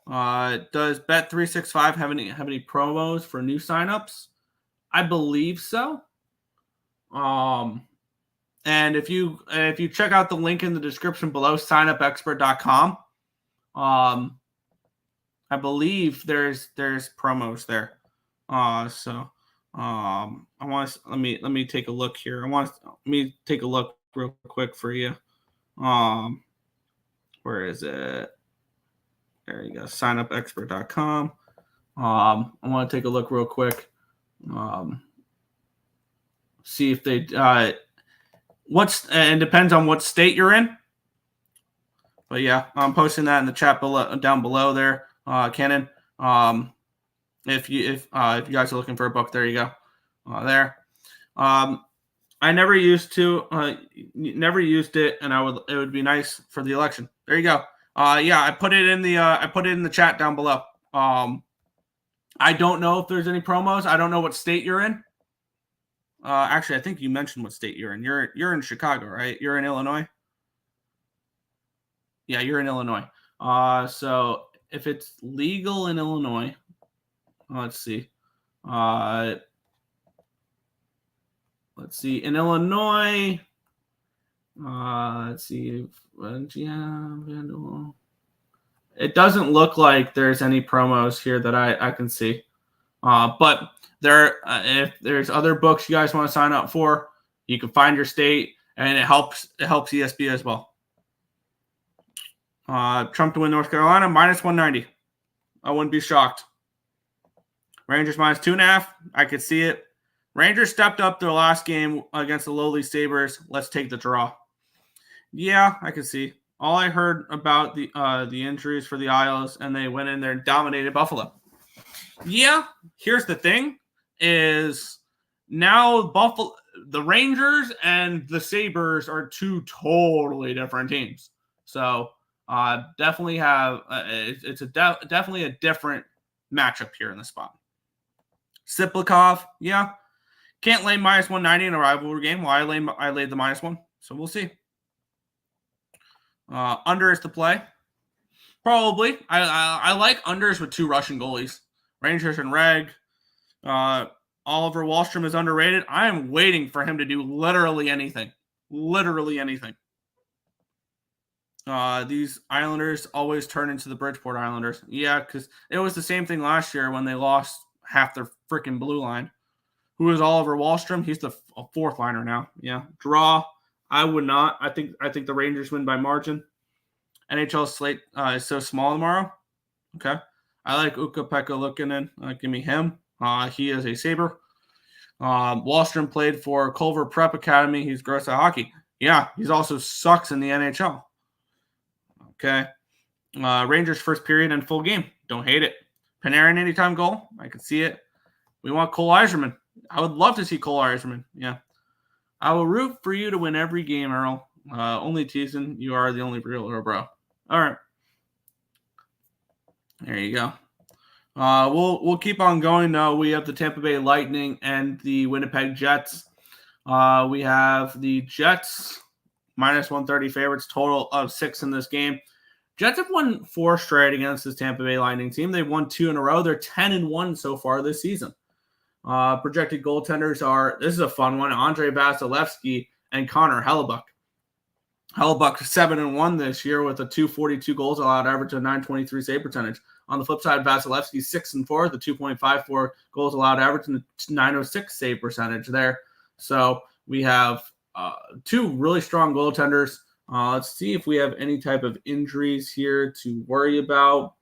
Does Bet365 have any promos for new signups? I believe so. And if you check out the link in the description below, signupexpert.com, I believe there's promos there. Let me take a look here. Let me take a look real quick for you. Where is it? There you go. Signupexpert.com. I want to take a look real quick. See if they and depends on what state you're in. But yeah, I'm posting that in the chat down below there, Kenan. If you guys are looking for a book, there you go. There. I never used it, and it would be nice for the election. There you go. Yeah, I put it in the chat down below. I don't know if there's any promos. I don't know what state you're in. Actually, I think you mentioned what state you're in. You're in Chicago, right? You're in Illinois. Yeah, you're in Illinois. So if it's legal in Illinois, let's see. Let's see. In Illinois, let's see. It doesn't look like there's any promos here that I can see. But if there's other books you guys want to sign up for, you can find your state, and it helps ESB as well. Trump to win North Carolina, -190. I wouldn't be shocked. Rangers -2.5. I could see it. Rangers stepped up their last game against the lowly Sabres. Let's take the draw. Yeah, I can see. All I heard about the injuries for the Isles, and they went in there and dominated Buffalo. Yeah, here's the thing: is now the Rangers and the Sabres are two totally different teams. So definitely have it's definitely a different matchup here in the spot. Siplikov, yeah, can't lay -190 in a rivalry game. Well, I laid the -1, so we'll see. Under is the play. Probably. I like unders with 2 Russian goalies. Rangers and Reg. Oliver Wahlstrom is underrated. I am waiting for him to do literally anything. Literally anything. These Islanders always turn into the Bridgeport Islanders. Yeah, because it was the same thing last year when they lost half their freaking blue line. Who is Oliver Wahlstrom? He's the 4th liner now. Yeah. Draw. I would not. I think the Rangers win by margin. NHL slate is so small tomorrow. Okay. I like Ukko-Pekka Luukkonen. Give me him. He is a Sabre. Wahlstrom played for Culver Prep Academy. He's gross at hockey. Yeah, he's also sucks in the NHL. Okay. Rangers first period and full game. Don't hate it. Panarin anytime goal. I can see it. We want Cole Eiserman. I would love to see Cole Eiserman. Yeah. I will root for you to win every game, Earle. Only teasing. You are the only real Earle, bro. All right. There you go. We'll keep on going though. We have the Tampa Bay Lightning and the Winnipeg Jets. We have the Jets minus 130 favorites, total of 6 in this game. Jets have won 4 straight against this Tampa Bay Lightning team. They've won 2 in a row. They're 10-1 so far this season. Projected goaltenders are, this is a fun one, Andrei Vasilevsky and Connor Hellebuyck. Hellebuyck 7-1 this year with a 242 goals allowed average, a 923 save percentage. On the flip side, Vasilevsky 6-4 with a 2.54 goals allowed average and a 906 save percentage there. So we have 2 really strong goaltenders. Let's see if we have any type of injuries here to worry about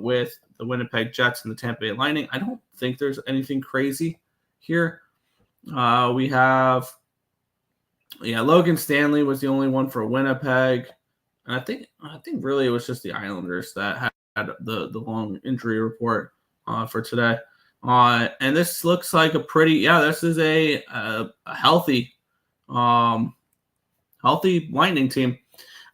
with the Winnipeg Jets and the Tampa Bay Lightning. I don't think there's anything crazy here. We have, Logan Stanley was the only one for Winnipeg. And I think really it was just the Islanders that had the long injury report for today. And this looks like a pretty, this is a healthy Lightning team.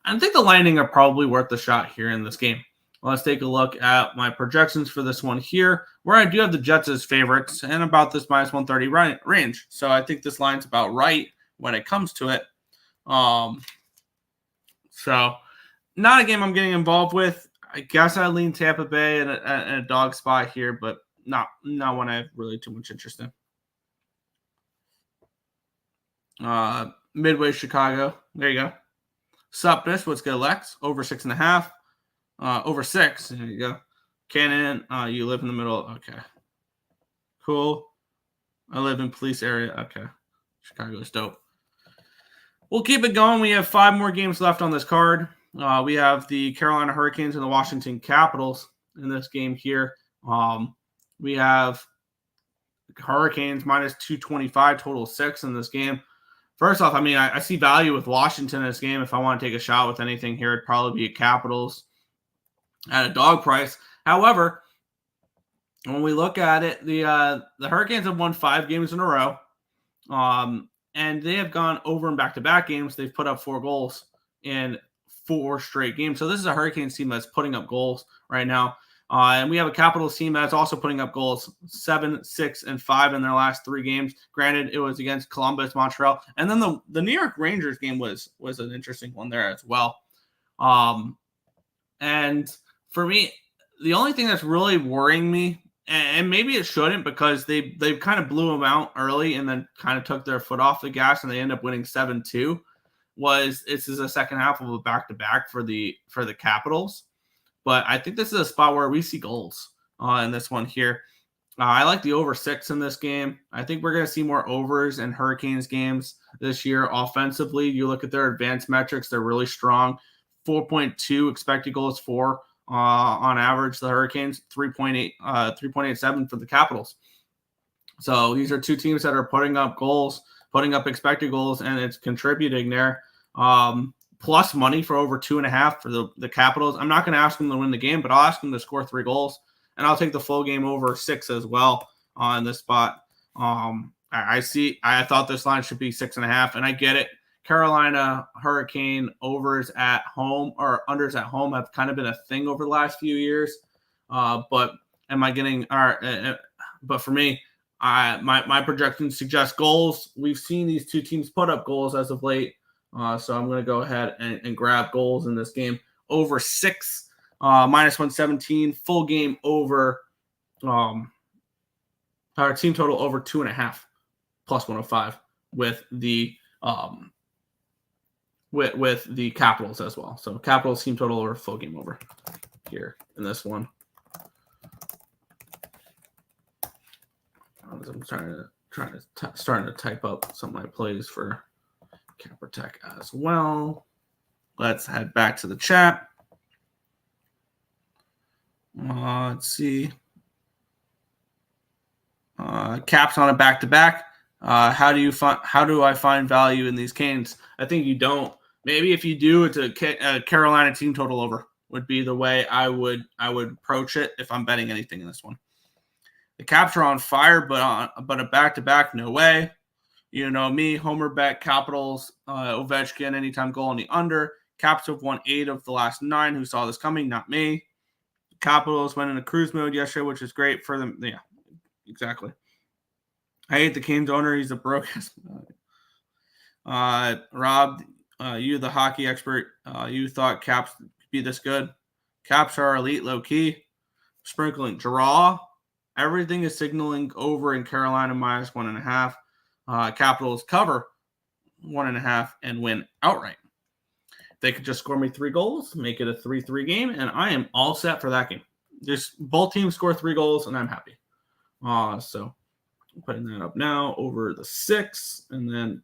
I think the Lightning are probably worth the shot here in this game. Let's take a look at my projections for this one here, where I do have the Jets as favorites and about this minus 130 range. So I think this line's about right when it comes to it. So not a game I'm getting involved with. I guess I lean Tampa Bay in a dog spot here, but not one I have really too much interest in. Midway Chicago. There you go. Supness, what's good, Lex? Over 6.5. Over 6. There you go. Cannon, you live in the middle. Okay. Cool. I live in police area. Okay. Chicago's dope. We'll keep it going. We have 5 more games left on this card. We have the Carolina Hurricanes and the Washington Capitals in this game here. We have Hurricanes minus 225, total 6 in this game. First off, I see value with Washington in this game. If I want to take a shot with anything here, it'd probably be a Capitals at a dog price. However, when we look at it, the Hurricanes have won 5 games in a row, and they have gone over in back-to-back games. They've put up 4 goals in 4 straight games. So this is a Hurricanes team that's putting up goals right now. And we have a Capitals team that's also putting up goals, 7, 6, and 5 in their last 3 games. Granted, it was against Columbus, Montreal, and then the New York Rangers game was an interesting one there as well. And for me, the only thing that's really worrying me, and maybe it shouldn't because they kind of blew them out early and then kind of took their foot off the gas and they end up winning 7-2, was this is a second half of a back-to-back for the Capitals. But I think this is a spot where we see goals in this one here. I like the over 6 in this game. I think we're going to see more overs in Hurricanes games this year. Offensively, you look at their advanced metrics, they're really strong. 4.2 expected goals for on average. The Hurricanes, 3.87 for the Capitals. So these are 2 teams that are putting up goals, putting up expected goals, and it's contributing there. Plus money for over 2.5 for the Capitals. I'm not going to ask them to win the game, but I'll ask them to score 3 goals, and I'll take the full game over 6 as well on this spot. I thought this line should be 6.5, and I get it. Carolina Hurricane overs at home or unders at home have kind of been a thing over the last few years. But for me, my projections suggest goals. We've seen these 2 teams put up goals as of late. So I'm going to go ahead and grab goals in this game. Over 6, minus 117, full game over, our team total over 2.5, plus 105 with the with the Capitals as well. So Capitals team total over, full game over here in this one. I'm starting to type up some of my plays for CapperTek as well. Let's head back to the chat. Let's see. Caps on a back-to-back. How do I find value in these Canes? I think you don't. Maybe if you do, it's a Carolina team total over would be the way I would approach it if I'm betting anything in this one. The Caps are on fire, but a back-to-back, no way. You know me, Homer bet Capitals, Ovechkin, anytime goal on the under. Caps have won 8 of the last 9. Who saw this coming? Not me. Capitals went into cruise mode yesterday, which is great for them. Yeah, exactly. I hate the Canes owner. He's a broke. Rob, you the hockey expert, you thought Caps would be this good. Caps are elite low key. Sprinkling draw. Everything is signaling over in Carolina -1.5. Capitals cover 1.5 and win outright. They could just score me 3 goals, make it a 3-3 game, and I am all set for that game. Just both teams score 3 goals, and I'm happy. So putting that up now over the 6, and then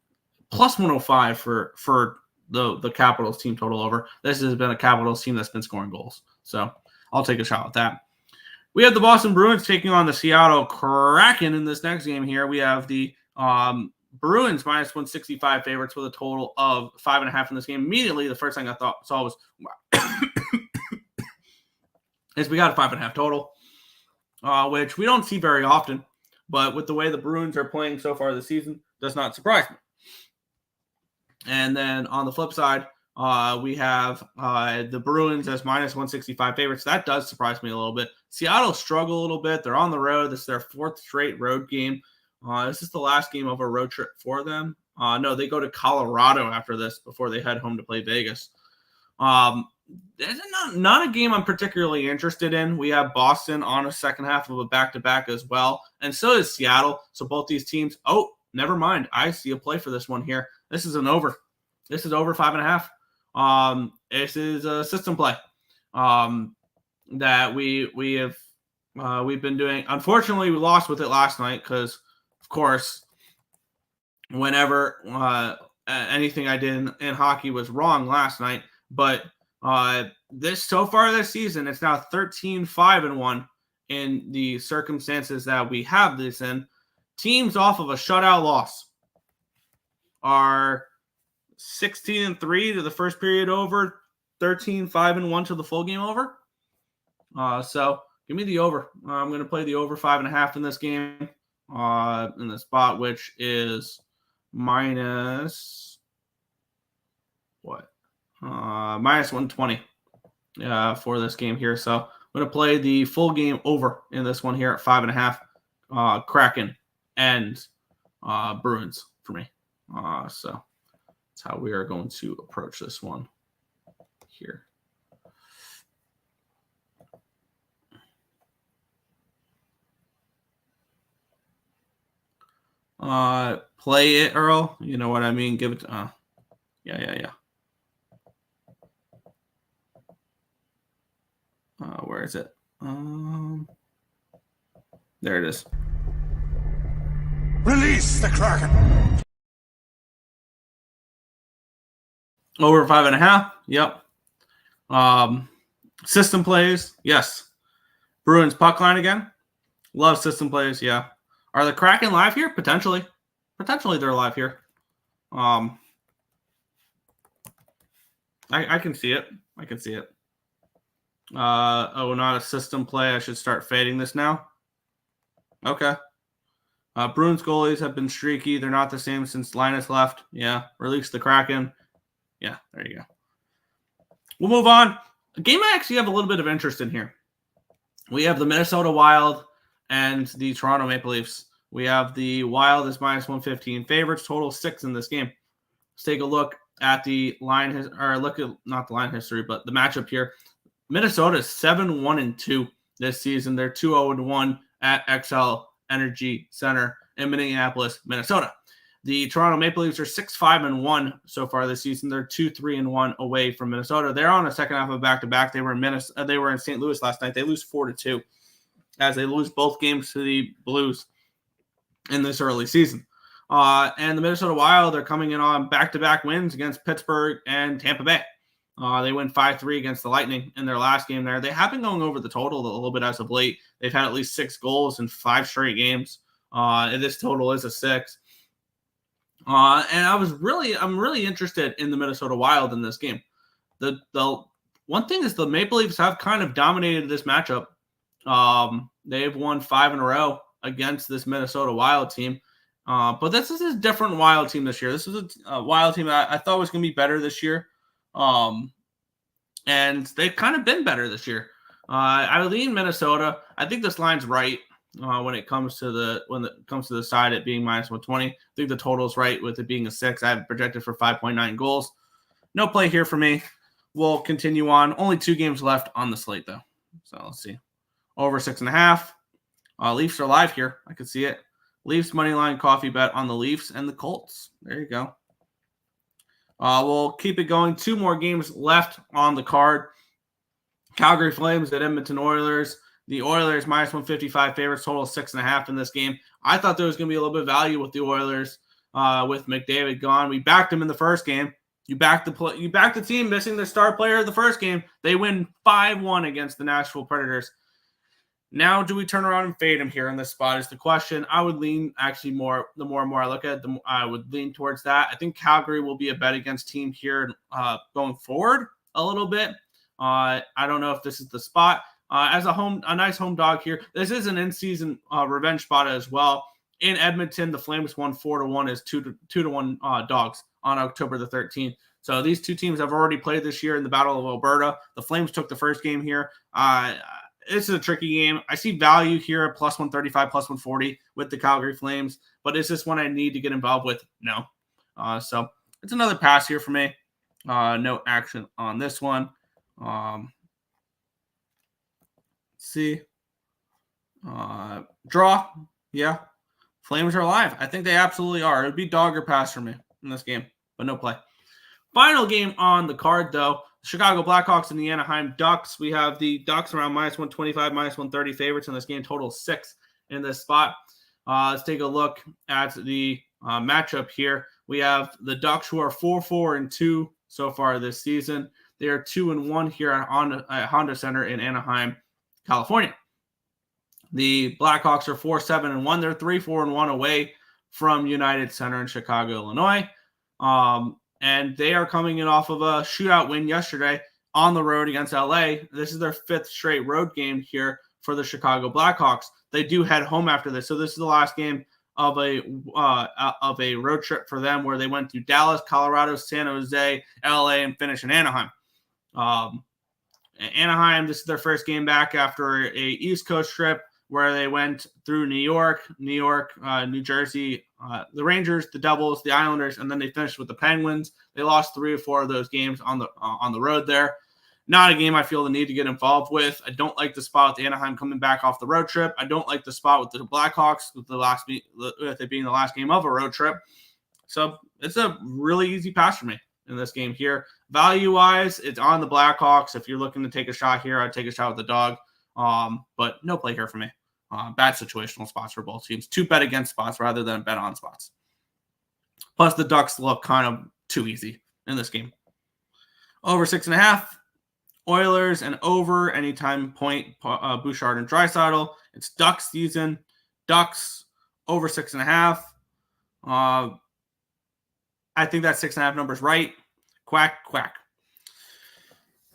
plus 105 for the Capitals team total over. This has been a Capitals team that's been scoring goals, so I'll take a shot at that. We have the Boston Bruins taking on the Seattle Kraken in this next game here. We have the Bruins -165 favorites with a total of 5.5 in this game. Immediately, the first thing I saw was, wow, is we got a 5.5 total, which we don't see very often. But with the way the Bruins are playing so far this season, does not surprise me. And then on the flip side, we have the Bruins as -165 favorites. That does surprise me a little bit. Seattle struggle a little bit. They're on the road. This is their 4th straight road game. This is the last game of a road trip for them. No, they go to Colorado after this before they head home to play Vegas. This is not a game I'm particularly interested in. We have Boston on a second half of a back-to-back as well, and so is Seattle. So both these teams, oh, never mind. I see a play for this one here. This is an over. This is over 5.5. This is a system play that we've been doing. Unfortunately, we lost with it last night because, of course, whenever anything I did in hockey was wrong last night. But this so far this season, it's now 13-5-1 in the circumstances that we have this in. Teams off of a shutout loss are 16-3 to the first period over, 13-5-1 to the full game over. So give me the over. I'm going to play the over 5.5 in this game in the spot, which is minus what? Minus 120 for this game here. So I'm going to play the full game over in this one here at 5.5. Kraken and Bruins for me. So that's how we are going to approach this one here. Play it, Earle. You know what I mean? Give it to, yeah. Where is it? There it is. Release the Kraken. Over 5.5. Yep. System plays. Yes. Bruins puck line again. Love system plays. Yeah. Are the Kraken live here? Potentially. Potentially they're live here. I can see it. I can see it. Not a system play. I should start fading this now. Okay. Bruins goalies have been streaky. They're not the same since Linus left. Yeah. Release the Kraken. Yeah, there you go. We'll move on. A game I actually have a little bit of interest in here. We have the Minnesota Wild and the Toronto Maple Leafs. We have the Wild as -115 favorites, total 6 in this game. Let's take a look at the line, not the line history, but the matchup here. Minnesota is 7-1-2 this season. They're 2-0-1 at XL Energy Center in Minneapolis, Minnesota. The Toronto Maple Leafs are 6-5-1 so far this season. They're 2-3-1 away from Minnesota. They're on a second half of back-to-back. They were in St. Louis last night. They lose 4-2 as they lose both games to the Blues in this early season. And the Minnesota Wild are coming in on back-to-back wins against Pittsburgh and Tampa Bay. They win 5-3 against the Lightning in their last game there. They have been going over the total a little bit as of late. They've had at least 6 goals in 5 straight games. And this total is a 6. And I'm really interested in the Minnesota Wild in this game. The one thing is the Maple Leafs have kind of dominated this matchup. They've won 5 in a row against this Minnesota Wild team. But this is a different Wild team this year. This is a Wild team that I thought was going to be better this year. And they've kind of been better this year. I would lean Minnesota. I think this line's right when it comes to the side, it being minus 120. I think the total's right with it being a 6. I have it projected for 5.9 goals. No play here for me. We'll continue on. Only 2 games left on the slate, though. So let's see. Over 6.5. Leafs are live here. I can see it. Leafs money line coffee bet on the Leafs and the Colts. There you go. We'll keep it going. 2 more games left on the card. Calgary Flames at Edmonton Oilers. The Oilers minus 155 favorites, total 6.5 in this game. I thought there was going to be a little bit of value with the Oilers with McDavid gone. We backed him in the first game. You backed the team missing their star player of the first game. They win 5-1 against the Nashville Predators. Now, do we turn around and fade him here in this spot is the question. I would lean actually more. The more and more I look at it, I would lean towards that. I think Calgary will be a bet against team here going forward a little bit. I don't know if this is the spot. As a nice home dog here. This is an in-season revenge spot as well. In Edmonton, the Flames won 4-1 as 2-1 dogs on October the 13th. So these 2 teams have already played this year in the Battle of Alberta. The Flames took the first game here. This is a tricky game. I see value here at plus 135, plus 140 with the Calgary Flames. But is this one I need to get involved with? No. So it's another pass here for me. No action on this one. See. Draw. Yeah. Flames are alive. I think they absolutely are. It would be dog or pass for me in this game, but no play. Final game on the card, though. Chicago Blackhawks and the Anaheim Ducks. We have the Ducks around minus 125, minus 130 favorites in this game. Total 6 in this spot. Let's take a look at the matchup here. We have the Ducks, who are 4-4-2 so far this season. They are 2-1 here at Honda Center in Anaheim, California. The Blackhawks are 4-7-1. They're 3-4-1 away from United Center in Chicago, Illinois. And they are coming in off of a shootout win yesterday on the road against LA. This is their 5th straight road game here for the Chicago Blackhawks. They do head home after this. So this is the last game of a road trip for them, where they went to Dallas, Colorado, San Jose, LA, and finish in Anaheim. Anaheim, this is their first game back after a East Coast trip where they went through New York, New Jersey, the Rangers, the Devils, the Islanders, and then they finished with the Penguins. They lost 3 or 4 of those games on the road there. Not a game I feel the need to get involved with. I don't like the spot with Anaheim coming back off the road trip. I don't like the spot with the Blackhawks with it being the last game of a road trip. So it's a really easy pass for me in this game here. Value-wise, it's on the Blackhawks. If you're looking to take a shot here, I'd take a shot with the dog. But no play here for me. Bad situational spots for both teams. 2 bet against spots rather than bet on spots. Plus, the Ducks look kind of too easy in this game. Over 6.5. Oilers and over anytime point. Bouchard and Draisaitl. It's Ducks season. Ducks over 6.5. I think that 6.5 number is right. Quack, quack.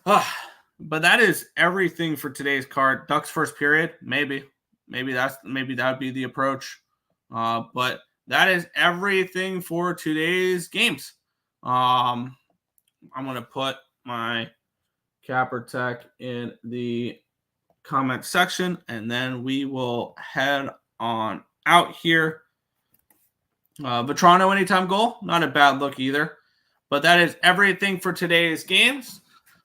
But that is everything for today's card. Ducks first period, maybe that would be the approach. But that is everything for today's games. I'm going to put my CapperTek in the comment section, and then we will head on out here. Vetrano anytime goal, not a bad look either. But that is everything for today's games.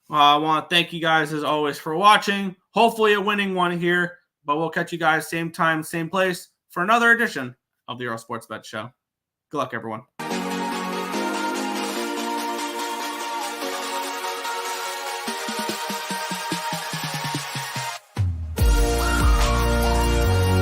I want to thank you guys, as always, for watching. Hopefully a winning one here. But we'll catch you guys same time, same place for another edition of the Earle Sports Bet Show. Good luck, everyone.